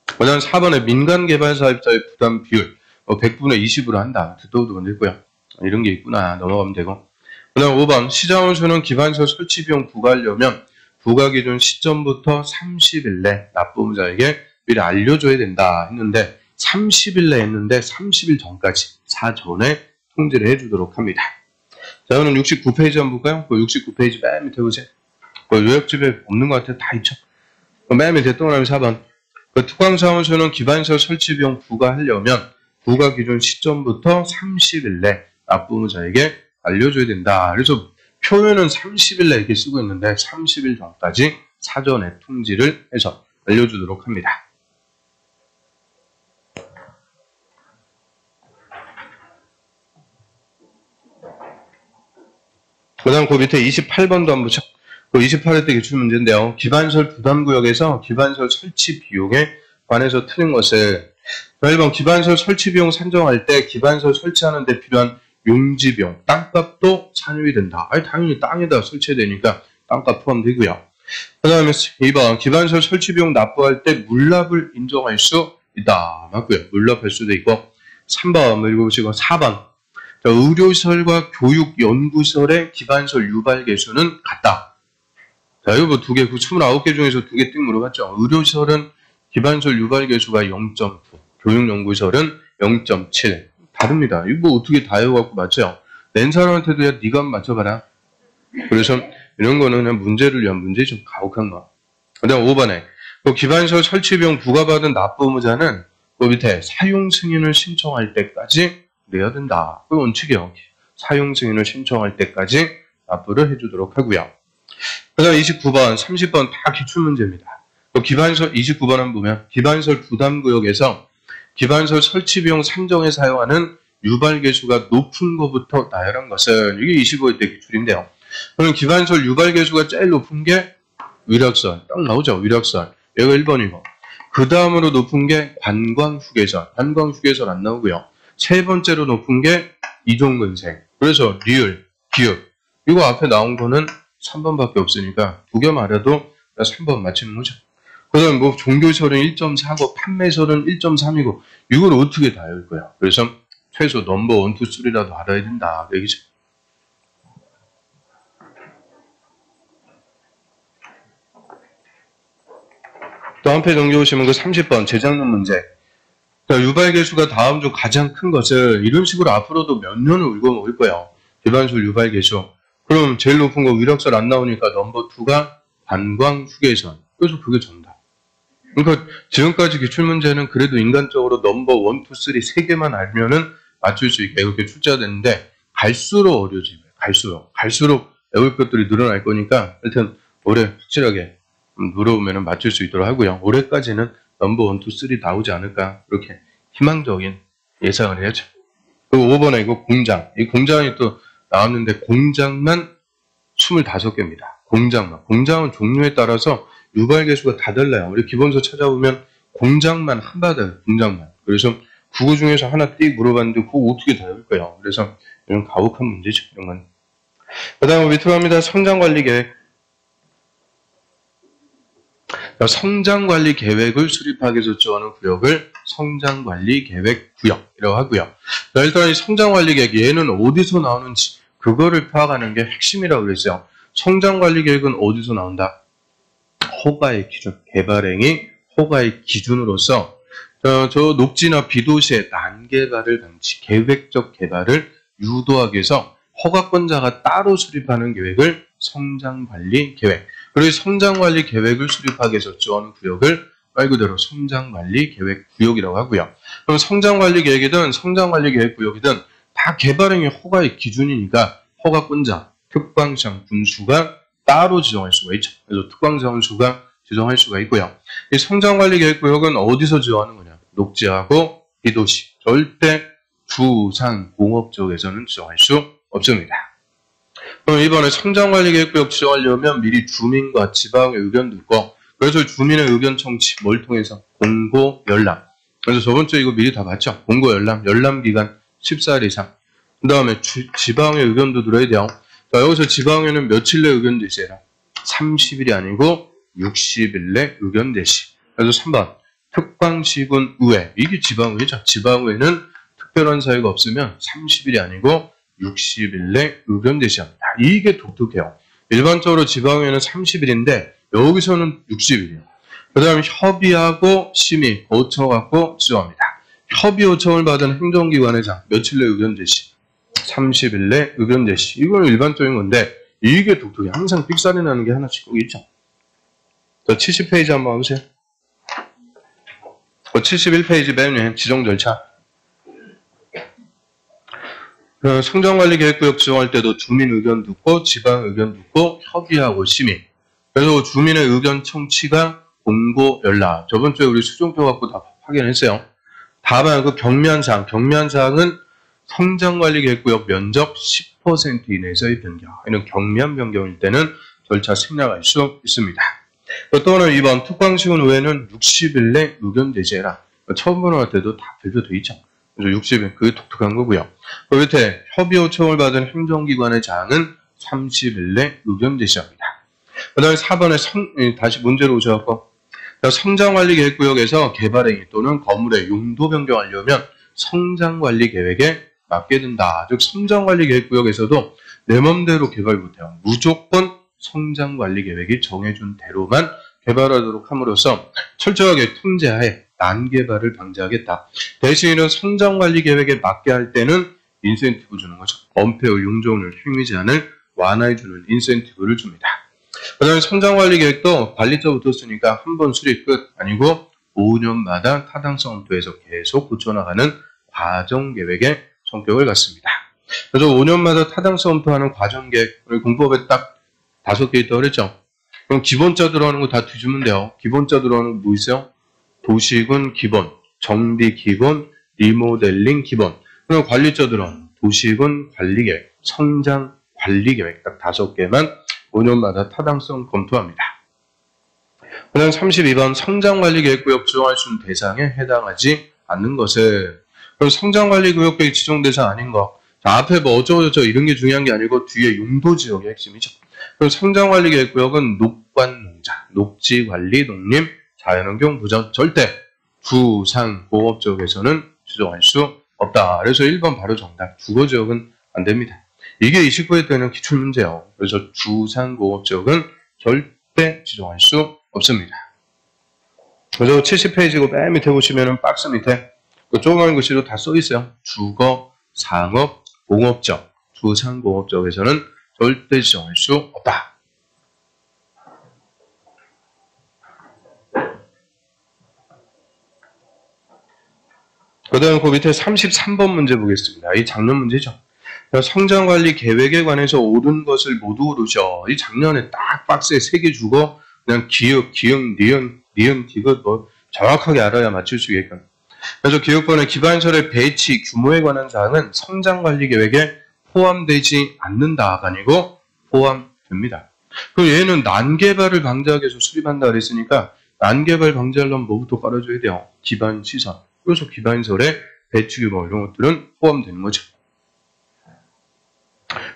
Speaker 1: 그 다음 4번에 민간개발사업자의 부담 비율 100분의 20으로 한다. 듣도 보면 되고요. 이런 게 있구나. 넘어가면 되고. 그 다음 5번 시장원수는 기반시설 설치 비용 부과하려면 부과 기준 시점부터 30일 내 납부의무자에게 미리 알려줘야 된다 했는데 30일 내 했는데 30일 전까지 사전에 통지를 해주도록 합니다. 자, 오늘 69페이지 한번 볼까요? 69페이지 맨 밑에 보세요. 요약집에 없는 것 같아요. 다 있죠. 맨 밑에 또 나오면 4번. 특광사무소는 기반시설 설치 비용 부과하려면 부과 기준 시점부터 30일 내 납부의무자에게 알려줘야 된다. 그래서 표현은 30일 내 이렇게 쓰고 있는데 30일 전까지 사전에 통지를 해서 알려주도록 합니다. 그 다음 그 밑에 28번도 한번 보죠. 그 28회 때 기출 문제인데요. 기반시설 부담구역에서 기반시설 설치 비용에 관해서 틀린 것을 1번 기반시설 설치 비용 산정할 때 기반시설 설치하는 데 필요한 용지비용, 땅값도 산입이 된다. 아니, 당연히 땅에다 설치해야 되니까 땅값 포함되고요. 그 다음에 2번 기반시설 설치 비용 납부할 때 물납을 인정할 수 있다. 맞고요. 물납할 수도 있고 3번 읽어보시고 4번 자, 의료시설과 교육연구시설의 기반시설 유발 개수는 같다. 자, 이거 뭐 2개, 29개 중에서 2개 띵 물어봤죠. 의료시설은 기반시설 유발 개수가 0.9, 교육연구시설은 0.7. 다릅니다. 이거 뭐 어떻게 다 해갖고 맞죠? 낸 사람한테도 야, 네가 한번 맞춰봐라. 그래서 이런 거는 그냥 문제를 위한 문제 좀 가혹한 거. 그 다음 5번에 그 기반시설 설치 비용 부과받은 납부의무자는 그 밑에 사용 승인을 신청할 때까지 내야 된다. 그 원칙이요. 사용 승인을 신청할 때까지 납부를 해주도록 하고요. 그 다음 29번, 30번 다 기출문제입니다. 그 기반시설 29번 한번 보면 기반시설 부담구역에서 기반시설 설치 비용 산정에 사용하는 유발 개수가 높은 것부터 나열한 것은 이게 25회 때 기출인데요. 그럼 기반시설 유발 개수가 제일 높은 게 위력선. 딱 나오죠. 위력선. 여기가 1번이고. 그 다음으로 높은 게 관광휴게선. 관광휴게선 안 나오고요. 세 번째로 높은 게 이종근생. 그래서 리을, 기읍. 이거 앞에 나온 거는 3번밖에 없으니까 두 개 말해도 3번 맞히는 거죠. 그 다음에 뭐 종교설은 1.4고 판매설은 1.3이고 이걸 어떻게 다 외울 거야. 그래서 최소 넘버 1, 2, 3라도 알아야 된다. 얘기죠. 다음 페이지 넘겨보시면 그 30번 재작년 문제. 자, 유발계수가 다음 중 가장 큰 것을 이런 식으로 앞으로도 몇 년을 읽어먹을 거예요. 기반술 유발계수. 그럼 제일 높은 거 위력설 안 나오니까 넘버 2가 반광휴게선. 그래서 그게 정답. 그러니까 지금까지 기출문제는 그래도 인간적으로 넘버 1, 2, 3 3개만 알면은 맞출 수 있게 이렇게 출제가 되는데 갈수록 어려워지고요. 갈수록 외울 것들이 늘어날 거니까 하여튼 올해 확실하게 물어보면 맞출 수 있도록 하고요. 올해까지는 넘버 1, 2, 3 나오지 않을까 그렇게 희망적인 예상을 해야죠. 그리고 5번에 이거 공장. 이 공장이 또 나왔는데 공장만 25개입니다. 공장만. 공장은 종류에 따라서 유발계수가 다 달라요. 우리 기본서 찾아보면 공장만 한 바닥 공장만. 그래서 국어 중에서 하나 띡 물어봤는데 그거 어떻게 다 외울 거예요. 그래서 이런 가혹한 문제죠. 이런 건. 그 다음에 밑으로 갑니다. 성장관리계획. 성장관리 계획을 수립하기 위해서 지원하는 구역을 성장관리 계획 구역이라고 하고요. 일단 이 성장관리 계획 얘는 어디서 나오는지 그거를 파악하는 게 핵심이라고 그랬어요. 성장관리 계획은 어디서 나온다? 허가의 기준, 개발행위 허가의 기준으로서 저 녹지나 비도시의 난개발을 방지, 계획적 개발을 유도하기 위해서 허가권자가 따로 수립하는 계획을 성장관리 계획. 그리고 성장관리 계획을 수립하기 위해서 지원하는 구역을 말 그대로 성장관리 계획 구역이라고 하고요. 그럼 성장관리 계획이든 성장관리 계획 구역이든 다 개발행위 허가의 기준이니까 허가권자, 특광시장 군수가 따로 지정할 수가 있죠. 그래서 특광시장 군수가 지정할 수가 있고요. 이 성장관리 계획 구역은 어디서 지정하는 거냐? 녹지하고 비도시, 절대 주상 공업 지역에서는 지정할 수 없습니다. 그럼 이번에 성장관리계획구역 지정하려면 미리 주민과 지방의 의견 듣고 그래서 주민의 의견 청취 뭘 통해서 공고 열람. 그래서 저번주에 이거 미리 다 봤죠. 공고 열람 기간 14일 이상. 그 다음에 지방의 의견도 들어야 돼요. 자, 여기서 지방에는 며칠 내 의견 제시해라. 30일이 아니고 60일 내 의견 제시. 그래서 3번 특광시군 의회. 이게 지방의회죠. 지방의회는 특별한 사유가 없으면 30일이 아니고 60일 내 의견 제시합니다. 이게 독특해요. 일반적으로 지방의회는 30일인데 여기서는 60일이에요. 그 다음에 협의하고 심의, 거쳐갖고 지정합니다. 협의 요청을 받은 행정기관회장 며칠 내 의견 제시? 30일 내 의견 제시. 이건 일반적인 건데 이게 독특해요. 항상 삑사리 나는 게 하나씩 꼭 있죠. 자, 70페이지 한번 보세요. 71페이지 맨 위에 지정 절차. 성장관리계획구역 지정할 때도 주민 의견 듣고 지방 의견 듣고 협의하고 심의. 그래서 주민의 의견 청취가 공고 열람. 저번 주에 우리 수정표 갖고 다 확인했어요. 다만 그 경미한사항은 성장관리계획구역 면적 10% 이내에서의 변경. 이는 경미한 변경일 때는 절차 생략할 수 있습니다. 또는 2번 특광시군 의회는 60일 내 의견 제시해라. 처음 번호할 때도 다 발표되어 있죠. 그래서 60일, 그게 독특한 거고요. 그 밑에 협의 요청을 받은 행정기관의 장은 30일 내 의견 제시합니다. 그 다음에 4번에 다시 문제로 오셔서 성장관리계획구역에서 개발행위 또는 건물의 용도 변경하려면 성장관리계획에 맞게 된다. 즉 성장관리계획구역에서도 내 맘대로 개발 못해요. 무조건 성장관리계획이 정해준 대로만 개발하도록 함으로써 철저하게 통제하에 난개발을 방지하겠다. 대신 이런 성장관리계획에 맞게 할 때는 인센티브 주는 거죠. 엄폐율, 용적률, 행위 제한을 완화해주는 인센티브를 줍니다. 그 다음에 성장관리계획도 관리자 붙었으니까 한 번 수립 끝 아니고 5년마다 타당성 검토해서 계속 고쳐나가는 과정계획의 성격을 갖습니다. 그래서 5년마다 타당성 검토하는 과정계획, 우리 공법에 딱 5개 있다고 그랬죠. 그럼 기본자 들어가는 거 다 뒤주면 돼요. 기본자 들어가는 거 뭐 있어요? 도시군 기본, 정비 기본, 리모델링 기본. 그럼 관리자 들어가는 도시군 관리계획, 성장 관리계획 딱 5개만 5년마다 타당성 검토합니다. 그 다음 32번 성장관리계획구역 지정할 수 있는 대상에 해당하지 않는 것은 그럼 성장관리구역계획 지정 대상 아닌 거. 자, 앞에 뭐 어쩌고저쩌고 이런 게 중요한 게 아니고 뒤에 용도 지역의 핵심이죠. 그럼 성장관리계획구역은 녹관농자, 녹지관리, 농림, 자연환경, 부전 절대 주상공업 지역에서는 지정할 수 없다. 그래서 1번 바로 정답. 주거지역은 안 됩니다. 이게 29회 때는 기출문제예요. 그래서 주상공업 지역은 절대 지정할 수 없습니다. 그래서 70페이지고 맨 밑에 보시면은 박스 밑에 그 조그만 글씨로 다 써 있어요. 주거, 상업, 공업적, 주상공업적에서는 절대 지정할 수 없다. 그 다음 그 밑에 33번 문제 보겠습니다. 이 작년 문제죠. 성장관리 계획에 관해서 옳은 것을 모두 고르셔. 이 작년에 딱 박스에 3개 주고 그냥 기역, 기역, 니은, 디귿 뭐 정확하게 알아야 맞출 수 있게끔. 그래서 기업번의 기반설의 배치, 규모에 관한 사항은 성장관리 계획에 포함되지 않는다가 아니고 포함됩니다. 그럼 얘는 난개발을 방지하기 위해서 수립한다 그랬으니까 난개발 방지하려면 뭐부터 깔아줘야 돼요? 기반시설. 그래서 기반설의 배치 규모 이런 것들은 포함되는 거죠.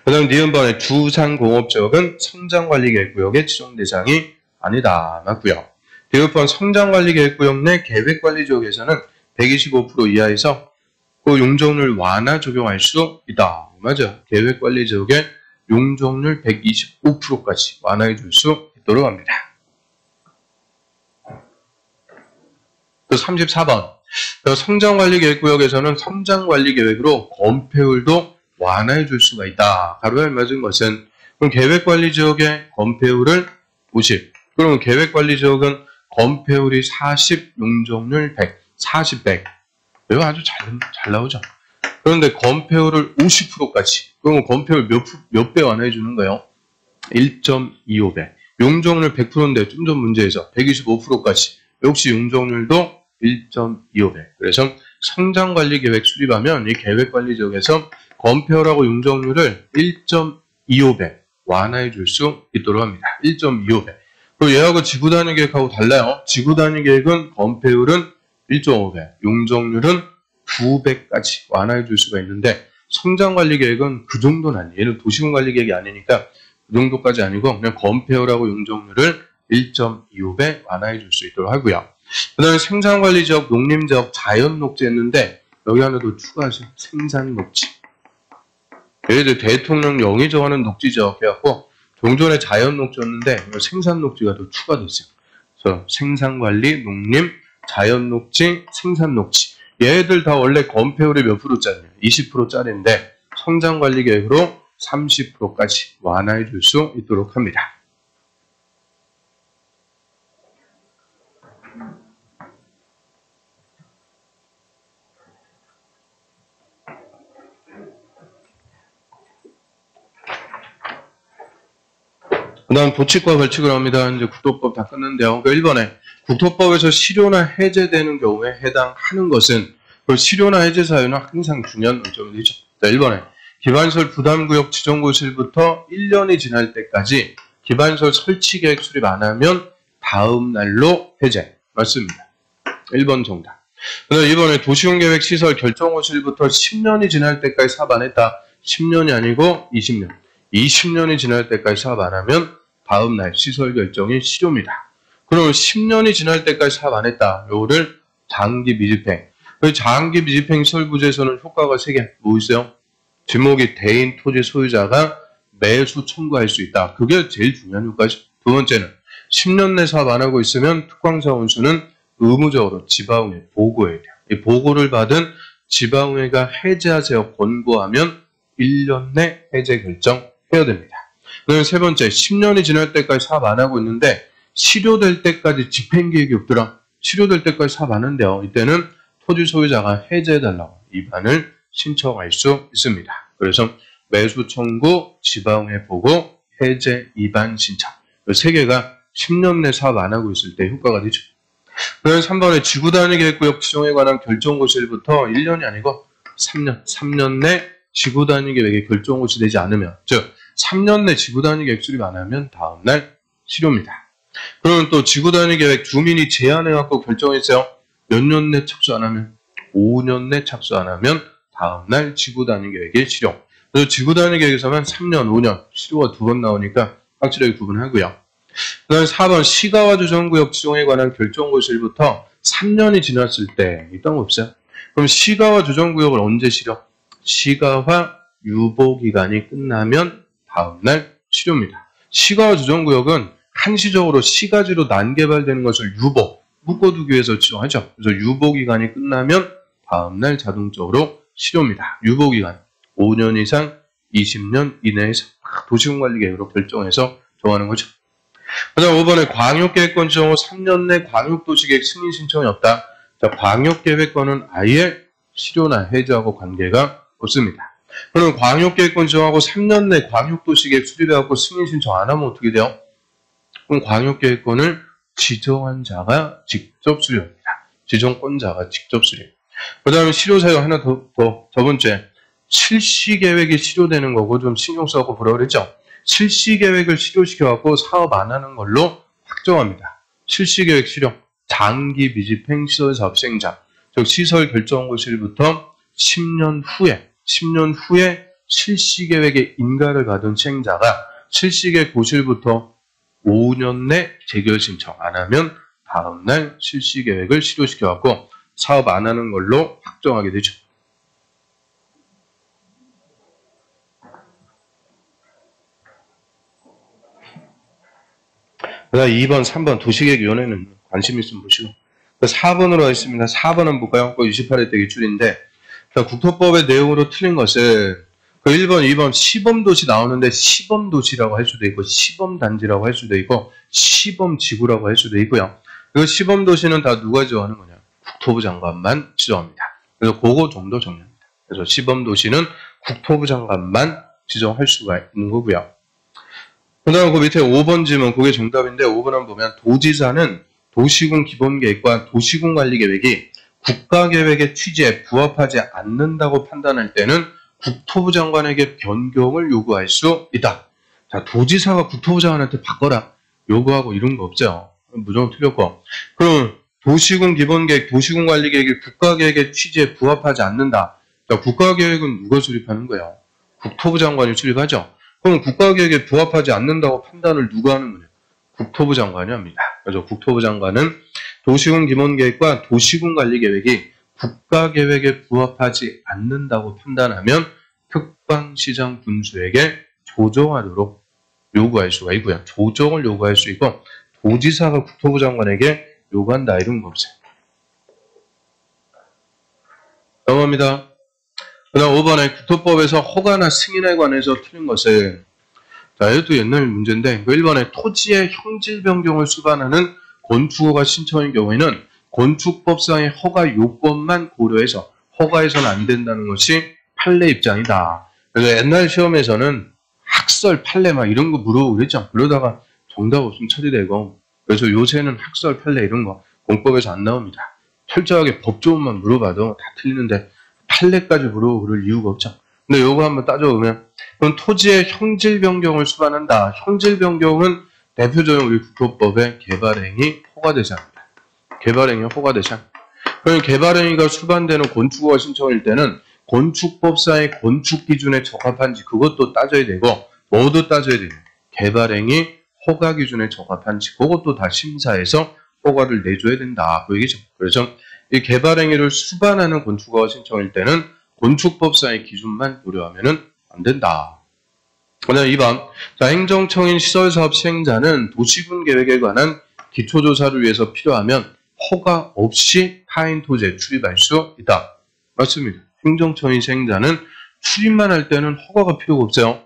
Speaker 1: 그 다음 니은번의 주상공업지역은 성장관리계획구역의 지정 대상이 아니다. 맞고요. 디귿번 성장관리계획구역 내 계획관리지역에서는 125% 이하에서 그 용적률 완화 적용할 수 있다. 맞아요. 계획관리지역의 용적률 125%까지 완화해 줄 수 있도록 합니다. 또 34번. 성장관리계획구역에서는 성장관리계획으로 건폐율도 완화해 줄 수가 있다. 가로에 맞은 것은 그럼 계획관리지역의 건폐율을 50. 그러면 계획관리지역은 건폐율이 40, 용적률 100, 40, 100. 이거 아주 잘 나오죠. 그런데 건폐율을 50%까지. 그러면 건폐율 몇 배 완화해 주는 거예요? 1.25배. 용적률 100%인데 좀 전 문제에서 125%까지. 역시 용적률도 1.25배. 그래서 성장관리계획 수립하면 이 계획관리지역에서 건폐율하고 용적률을 1.25배 완화해 줄 수 있도록 합니다. 1.25배. 그리고 얘하고 지구단위계획하고 달라요. 지구단위계획은 건폐율은 1.5배, 용적률은 2배까지 완화해 줄 수가 있는데 성장관리계획은 그 정도는 아니에요. 얘는 도시군관리계획이 아니니까 그 정도까지 아니고 그냥 건폐율하고 용적률을 1.25배 완화해 줄 수 있도록 하고요. 그 다음에 생산관리지역, 농림지역, 자연녹지 했는데 여기 하나 더 추가하세요. 생산녹지. 얘들 대통령 영의정하는 녹지지역 해갖고 종전에 자연녹지였는데 생산녹지가 더 추가됐어요. 그래서 생산관리, 농림, 자연녹지, 생산녹지. 얘들 다 원래 건폐율이 몇 프로짜리예요? 20%짜리인데 성장관리계획으로 30%까지 완화해 줄 수 있도록 합니다. 그 다음 도칙과 벌칙을 합니다. 이제 국토법 다 끝났는데요. 그러니까 1번에 국토법에서 실효나 해제되는 경우에 해당하는 것은 그 실효나 해제 사유는 항상 중요한 논점이 되죠. 자, 1번에 기반시설 부담구역 지정고시부터 1년이 지날 때까지 기반시설 설치계획 수립 안 하면 다음 날로 해제. 맞습니다. 1번 정답. 그 다음 2번에 도시군계획 시설 결정고시부터 10년이 지날 때까지 사업 안 했다. 10년이 아니고 20년. 20년이 지날 때까지 사업 안 하면 다음 날 시설 결정이 실효입니다. 그러면 10년이 지날 때까지 사업 안 했다. 요거를 장기 미집행. 장기 미집행 시설 부지에서는 효과가 3개. 뭐 있어요? 지목이 대인 토지 소유자가 매수 청구할 수 있다. 그게 제일 중요한 효과죠. 두 번째는 10년 내 사업 안 하고 있으면 특광사원수는 의무적으로 지방에 보고해야 돼요. 이 보고를 받은 지방의회가 해제하세요 권고하면 1년 내 해제 결정해야 됩니다. 그다음에 세 번째, 10년이 지날 때까지 사업 안 하고 있는데 실효될 때까지 집행계획이 없더라. 실효될 때까지 사업 안 한대요. 이때는 토지 소유자가 해제해달라고 입안을 신청할 수 있습니다. 그래서 매수 청구, 지방에 보고, 해제, 입안 신청. 이 세 개가 10년 내 사업 안 하고 있을 때 효과가 되죠. 그다음에 3번에 지구단위계획구역 지정에 관한 결정고시일부터 1년이 아니고 3년 내 지구단위계획의 결정고시 되지 않으면, 즉 3년 내 지구단위계획 수립 안 하면 다음날 실효입니다. 그러면 또 지구단위계획 주민이 제안해갖고 결정했어요. 몇 년 내 착수 안 하면? 5년 내 착수 안 하면 다음날 지구단위 계획이 실용. 그래서 지구단위계획에서만 3년, 5년, 시료가 2번 나오니까 확실하게 구분하고요. 그 다음에 4번 시가와 조정구역 지정에 관한 결정고시일부터 3년이 지났을 때 있던 거 없어요? 그럼 시가와 조정구역을 언제 실효? 시가와 유보기간이 끝나면 다음날 실효입니다. 시가와 조정구역은 한시적으로 시가지로 난개발되는 것을 유보, 묶어두기 위해서 지정하죠. 그래서 유보기간이 끝나면 다음날 자동적으로 실효입니다. 유보기간 5년 이상 20년 이내에서 도시군관리계획으로 결정해서 정하는 거죠. 그 다음 5번에 광역계획권 지정 후 3년 내 광역도시계획 승인 신청이 없다. 자, 광역계획권은 아예 실효나 해제하고 관계가 없습니다. 그럼 광역계획권 지정하고 3년 내 광역도시계획 수립해갖고 승인 신청 안 하면 어떻게 돼요? 그럼 광역계획권을 지정한 자가 직접 수립합니다. 지정권자가 직접 수립. 그 다음에 실효사유 하나 더 번째. 실시계획이 실효되는 거고 좀 신경 써갖고 보라 그랬죠? 실시계획을 실효시켜갖고 사업 안 하는 걸로 확정합니다. 실시계획 실효. 장기 미집행 시설사업 시행자. 즉 시설결정고시일부터 10년 후에 실시계획에 인가를 받은 시행자가 실시계획 고시일부터 5년 내 재결 신청 안 하면 다음날 실시계획을 실효시켜갖고 사업 안 하는 걸로 확정하게 되죠. 그 다음 2번, 3번 도시계획위원회는 관심 있으면 보시고 4번으로 하겠습니다. 4번은 볼까요? 28회 때 기출인데 국토법의 내용으로 틀린 것은 그 1번, 2번 시범도시 나오는데 시범도시라고 할 수도 있고 시범단지라고 할 수도 있고 시범지구라고 할 수도 있고요. 그 시범도시는 다 누가 지정하는 거냐? 국토부 장관만 지정합니다. 그래서 그거 정도 정리합니다. 그래서 시범도시는 국토부 장관만 지정할 수가 있는 거고요. 그 다음 그 밑에 5번 질문, 그게 정답인데 5번을 보면 도지사는 도시군 기본계획과 도시군 관리계획이 국가계획의 취지에 부합하지 않는다고 판단할 때는 국토부 장관에게 변경을 요구할 수 있다. 자, 도지사가 국토부 장관한테 바꿔라 요구하고 이런 거 없죠. 무조건 틀렸고. 그럼 도시군 기본계획, 도시군 관리계획이 국가계획의 취지에 부합하지 않는다. 자, 국가계획은 누가 수립하는 거예요? 국토부 장관이 수립하죠. 그럼 국가계획에 부합하지 않는다고 판단을 누가 하는 거냐? 국토부 장관이 합니다. 그래서 국토부 장관은 도시군 기본계획과 도시군 관리계획이 국가계획에 부합하지 않는다고 판단하면 특방시장 군수에게 조정하도록 요구할 수가 있고요. 조정을 요구할 수 있고 도지사가 국토부 장관에게 요구한다 이런 거 없어요. 넘어갑니다. 그 다음 5번에 국토법에서 허가나 승인에 관해서 틀린 것은 자, 이것도 옛날 문제인데 1번에 토지의 형질 변경을 수반하는 건축허가 신청의 경우에는 건축법상의 허가 요건만 고려해서 허가해서는 안 된다는 것이 판례 입장이다. 그래서 옛날 시험에서는 학설, 판례 막 이런 거 물어보고 그랬죠. 그러다가 정답 없으면 처리되고 그래서 요새는 학설, 판례 이런 거 공법에서 안 나옵니다. 철저하게 법조문만 물어봐도 다 틀리는데 판례까지 물어보고 그럴 이유가 없죠. 근데 요거 한번 따져보면 그럼 토지의 형질 변경을 수반한다. 형질 변경은 대표적인 우리 국토법의 개발행위 허가 대상입니다. 개발행위 허가 대상. 그럼 개발행위가 수반되는 건축허가 신청일 때는 건축법상의 건축 기준에 적합한지 그것도 따져야 되고 뭐도 따져야 돼요. 개발행위 허가 기준에 적합한지 그것도 다 심사해서 허가를 내줘야 된다. 그 얘기죠. 그래서 이 개발행위를 수반하는 건축허가 신청일 때는 건축법상의 기준만 고려하면 안 된다. 그 다음 2번. 자, 행정청인 시설사업 시행자는 도시군 계획에 관한 기초조사를 위해서 필요하면 허가 없이 타인 토지에 출입할 수 있다. 맞습니다. 행정청인 시행자는 출입만 할 때는 허가가 필요가 없어요.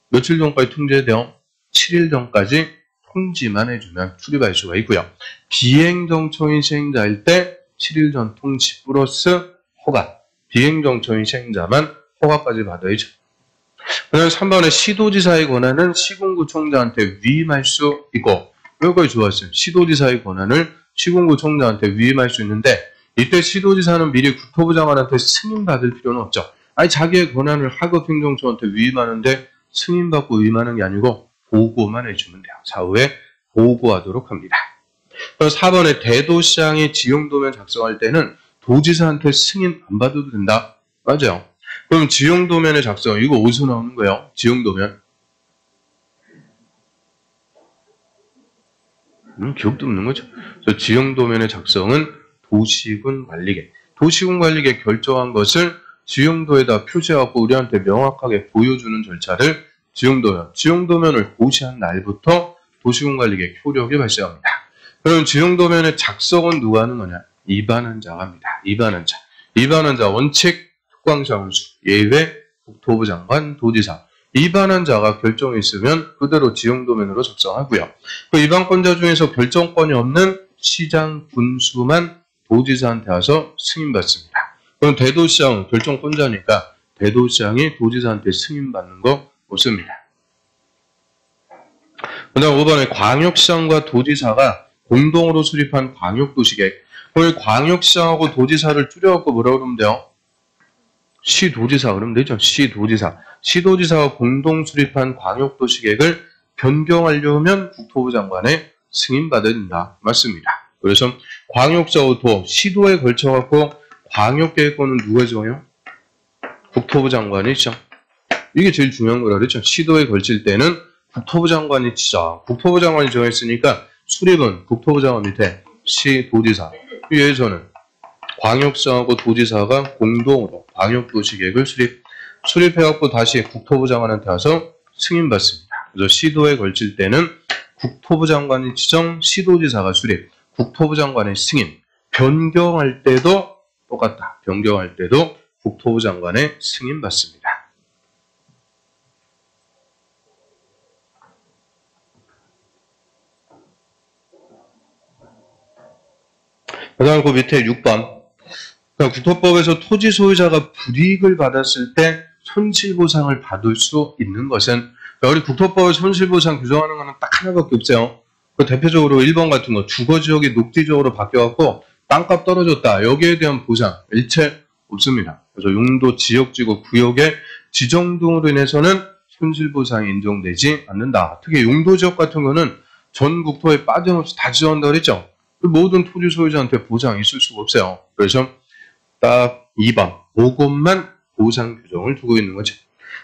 Speaker 1: 며칠 전까지 통지해야 돼요? 7일 전까지 통지만 해주면 출입할 수가 있고요. 비행정청인 시행자일 때 7일 전 통지 플러스 허가. 비행정청인 시행자만 허가까지 받아야죠. 그 다음에 3번에 시도지사의 권한은 시군구청장한테 위임할 수 있고 여기까지 좋았어요. 시도지사의 권한을 시군구청장한테 위임할 수 있는데 이때 시도지사는 미리 국토부 장관한테 승인받을 필요는 없죠. 아니 자기의 권한을 하급행정처한테 위임하는데 승인받고 위임하는 게 아니고 보고만 해주면 돼요. 사후에 보고하도록 합니다. 그래서 4번에 대도시장이 지형도면 작성할 때는 도지사한테 승인 안 받아도 된다. 맞아요. 그럼 지형도면의 작성, 이거 어디서 나오는 거예요? 지형도면. 기억도 없는 거죠. 그래서 지형도면의 작성은 도시군 관리계. 도시군 관리계 결정한 것을 지형도에다 표시하고 우리한테 명확하게 보여주는 절차를 지형도면. 지형도면을 고시한 날부터 도시군 관리계 효력이 발생합니다. 그럼 지형도면의 작성은 누가 하는 거냐? 입안한 자가 합니다. 입안한 자. 입안한 자 원칙 특광사무소 예외 국토부 장관 도지사. 입안한 자가 결정이 있으면 그대로 지형도면으로 작성하고요. 그 입안권자 중에서 결정권이 없는 시장, 군수만 도지사한테 와서 승인받습니다. 그럼 대도시장은 결정권자니까 대도시장이 도지사한테 승인받는 거 없습니다. 그 다음 5번에 광역시장과 도지사가 공동으로 수립한 광역도시계획. 오늘 광역시장하고 도지사를 줄여갖고 뭐라고 그러면 돼요? 시도지사 그러면 되죠. 시도지사. 시도지사가 공동 수립한 광역도시계획을 변경하려면 국토부 장관의 승인받아야 된다. 맞습니다. 그래서 광역시하고 도, 시도에 걸쳐갖고 광역계획권은 누가 정해요? 국토부 장관이죠. 이게 제일 중요한 거라 그랬죠. 시도에 걸칠 때는 국토부 장관이 지정. 국토부 장관이 정했으니까 수립은 국토부 장관 밑에 시도지사. 여기에서는 광역시하고 도지사가 공동으로 광역도시계획을 수립해갖고 다시 국토부 장관한테 와서 승인받습니다. 그래서 시도에 걸칠 때는 국토부 장관이 지정, 시도지사가 수립, 국토부 장관의 승인. 변경할 때도 똑같다. 변경할 때도 국토부 장관의 승인받습니다. 그 다음 그 밑에 6번. 국토법에서 토지 소유자가 불이익을 받았을 때 손실보상을 받을 수 있는 것은, 우리 국토법에 손실보상 규정하는 거는 딱 하나밖에 없어요. 그 대표적으로 1번 같은 거 주거지역이 녹지적으로 바뀌어갖고 땅값 떨어졌다. 여기에 대한 보상 일체 없습니다. 그래서 용도, 지역지구, 구역의 지정 등으로 인해서는 손실보상이 인정되지 않는다. 특히 용도지역 같은 거는 전 국토에 빠짐없이 다 지정한다고 그랬죠. 모든 토지 소유자한테 보상이 있을 수가 없어요. 그래서 딱 2번 그것만 보상 규정을 두고 있는 거죠.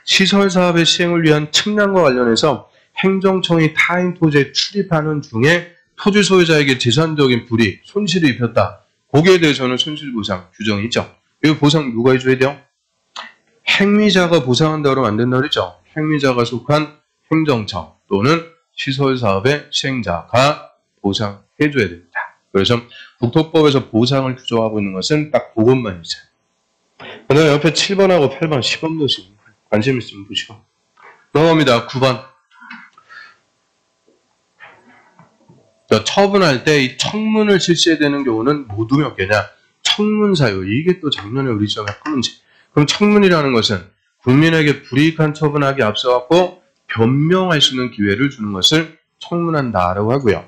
Speaker 1: 시설사업의 시행을 위한 측량과 관련해서 행정청이 타인 토지에 출입하는 중에 토지 소유자에게 재산적인 불이익, 손실을 입혔다. 거기에 대해서는 손실보상 규정이 있죠. 이 보상 누가 해줘야 돼요? 행위자가 보상한다고 하면 안 된다고 그랬죠. 행위자가 행정청 또는 시설사업의 시행자가 보상해줘야 됩니다. 그래서 국토법에서 보상을 규정하고 있는 것은 딱 그것만 있어요. 그 다음에 옆에 7번하고 8번 시범도시 관심 있으면 보시고 넘어갑니다. 9번. 처분할 때 이 청문을 실시해야 되는 경우는 모두 몇 개냐? 청문사유. 이게 또 작년에 우리 시험에 한 문제. 그럼 청문이라는 것은 국민에게 불이익한 처분하기 앞서갖고 변명할 수 있는 기회를 주는 것을 청문한다라고 하고요.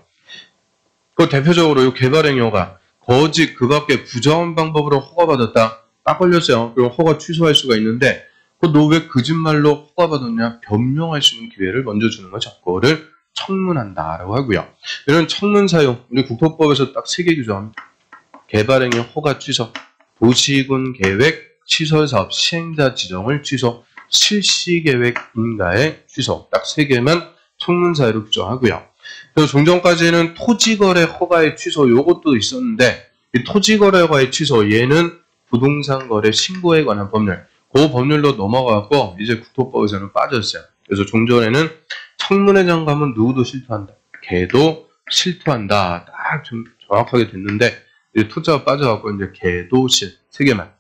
Speaker 1: 그 대표적으로 이 개발행위가 거짓 그 밖에 부정한 방법으로 허가받았다. 딱 걸렸어요. 그럼 허가 취소할 수가 있는데 너 왜 거짓말로 허가받았냐? 변명할 수 있는 기회를 먼저 주는 거죠. 그거를 청문한다라고 하고요. 이런 청문 사용 우리 국토법에서 딱 3개 규정합니다. 개발행위 허가 취소, 도시군 계획, 시설사업 시행자 지정을 취소, 실시계획 인가의 취소 딱 3개만 청문 사유로 규정하고요. 그리고 종전까지는 토지거래 허가의 취소 요것도 있었는데 이 토지거래 허가의 취소 얘는 부동산 거래 신고에 관한 법률 그 법률로 넘어가고 이제 국토법에서는 빠졌어요. 그래서 종전에는 청문회장 가면 누구도 실토한다. 개도 실토한다. 딱 좀 정확하게 됐는데 이제 토자가 빠져갖고 이제 개도 실 3개만.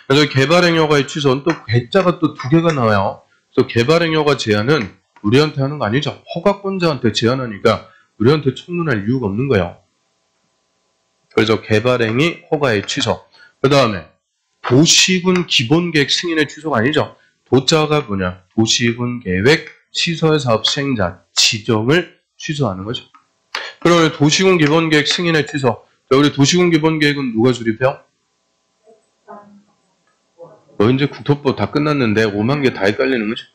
Speaker 1: 그래서 개발행위허가의 취소는 또 개자가 또 2개가 나와요. 그래서 개발행위허가 제한은 우리한테 하는 거 아니죠. 허가권자한테 제한하니까 우리한테 청문할 이유가 없는 거예요. 그래서 개발행위 허가의 취소. 그 다음에 도시군 기본계획 승인의 취소가 아니죠. 도자가 뭐냐? 도시군 계획 시설사업 시행자 지정을 취소하는 거죠. 그러면 도시군 기본계획 승인의 취소. 우리 도시군 기본계획은 누가 수립해요? 이제 국토법 다 끝났는데 5만 개 다 헷갈리는 거죠.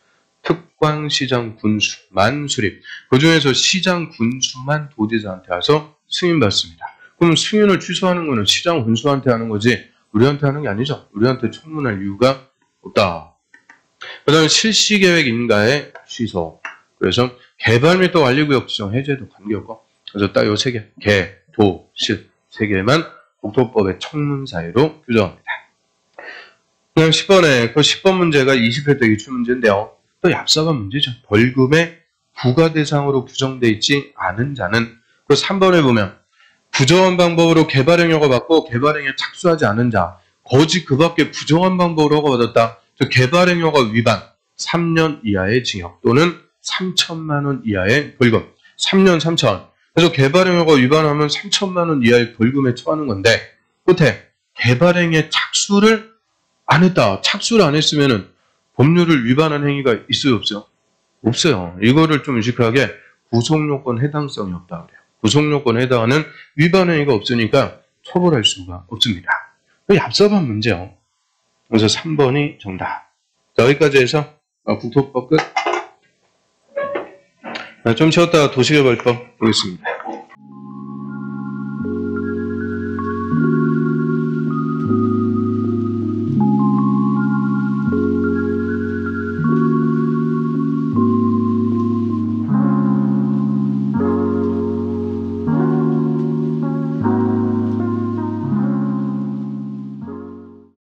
Speaker 1: 특광시장 군수만 수립. 그 중에서 시장 군수만 도지사한테 와서 승인받습니다. 그럼 승인을 취소하는 거는 시장 군수한테 하는 거지 우리한테 하는 게 아니죠. 우리한테 청문할 이유가 없다. 그 다음에 실시계획 인가의 취소. 그래서 개발 및 또 완료구역 지정 해제도 관계없고. 그래서 딱 요 세 개. 개, 도, 실. 세 개만 국토법의 청문 사유로 규정합니다. 그냥 10번에, 그 10번 문제가 20회 때 기출 문제인데요. 또 얍삽한 문제죠. 벌금의 부과 대상으로 규정되어 있지 않은 자는 그 3번에 보면 부정한 방법으로 개발행 허가받고 개발행위에 착수하지 않은 자, 거짓 그 밖에 부정한 방법으로 허가받았다. 개발행 허가 위반 3년 이하의 징역 또는 3천만 원 이하의 벌금. 3년 3천. 그래서 개발행 허가 위반하면 3천만 원 이하의 벌금에 처하는 건데 끝에 개발행위에 착수를 안 했다. 착수를 안 했으면은 법률을 위반한 행위가 있어요, 없어요? 없어요. 이거를 좀 유식하게 구속요건 해당성이 없다 그래요. 구속요건에 해당하는 위반 행위가 없으니까 처벌할 수가 없습니다. 얍삽한 문제요. 그래서 3번이 정답. 자, 여기까지 해서 국토법 끝. 좀 쉬었다가 도시개발법 보겠습니다.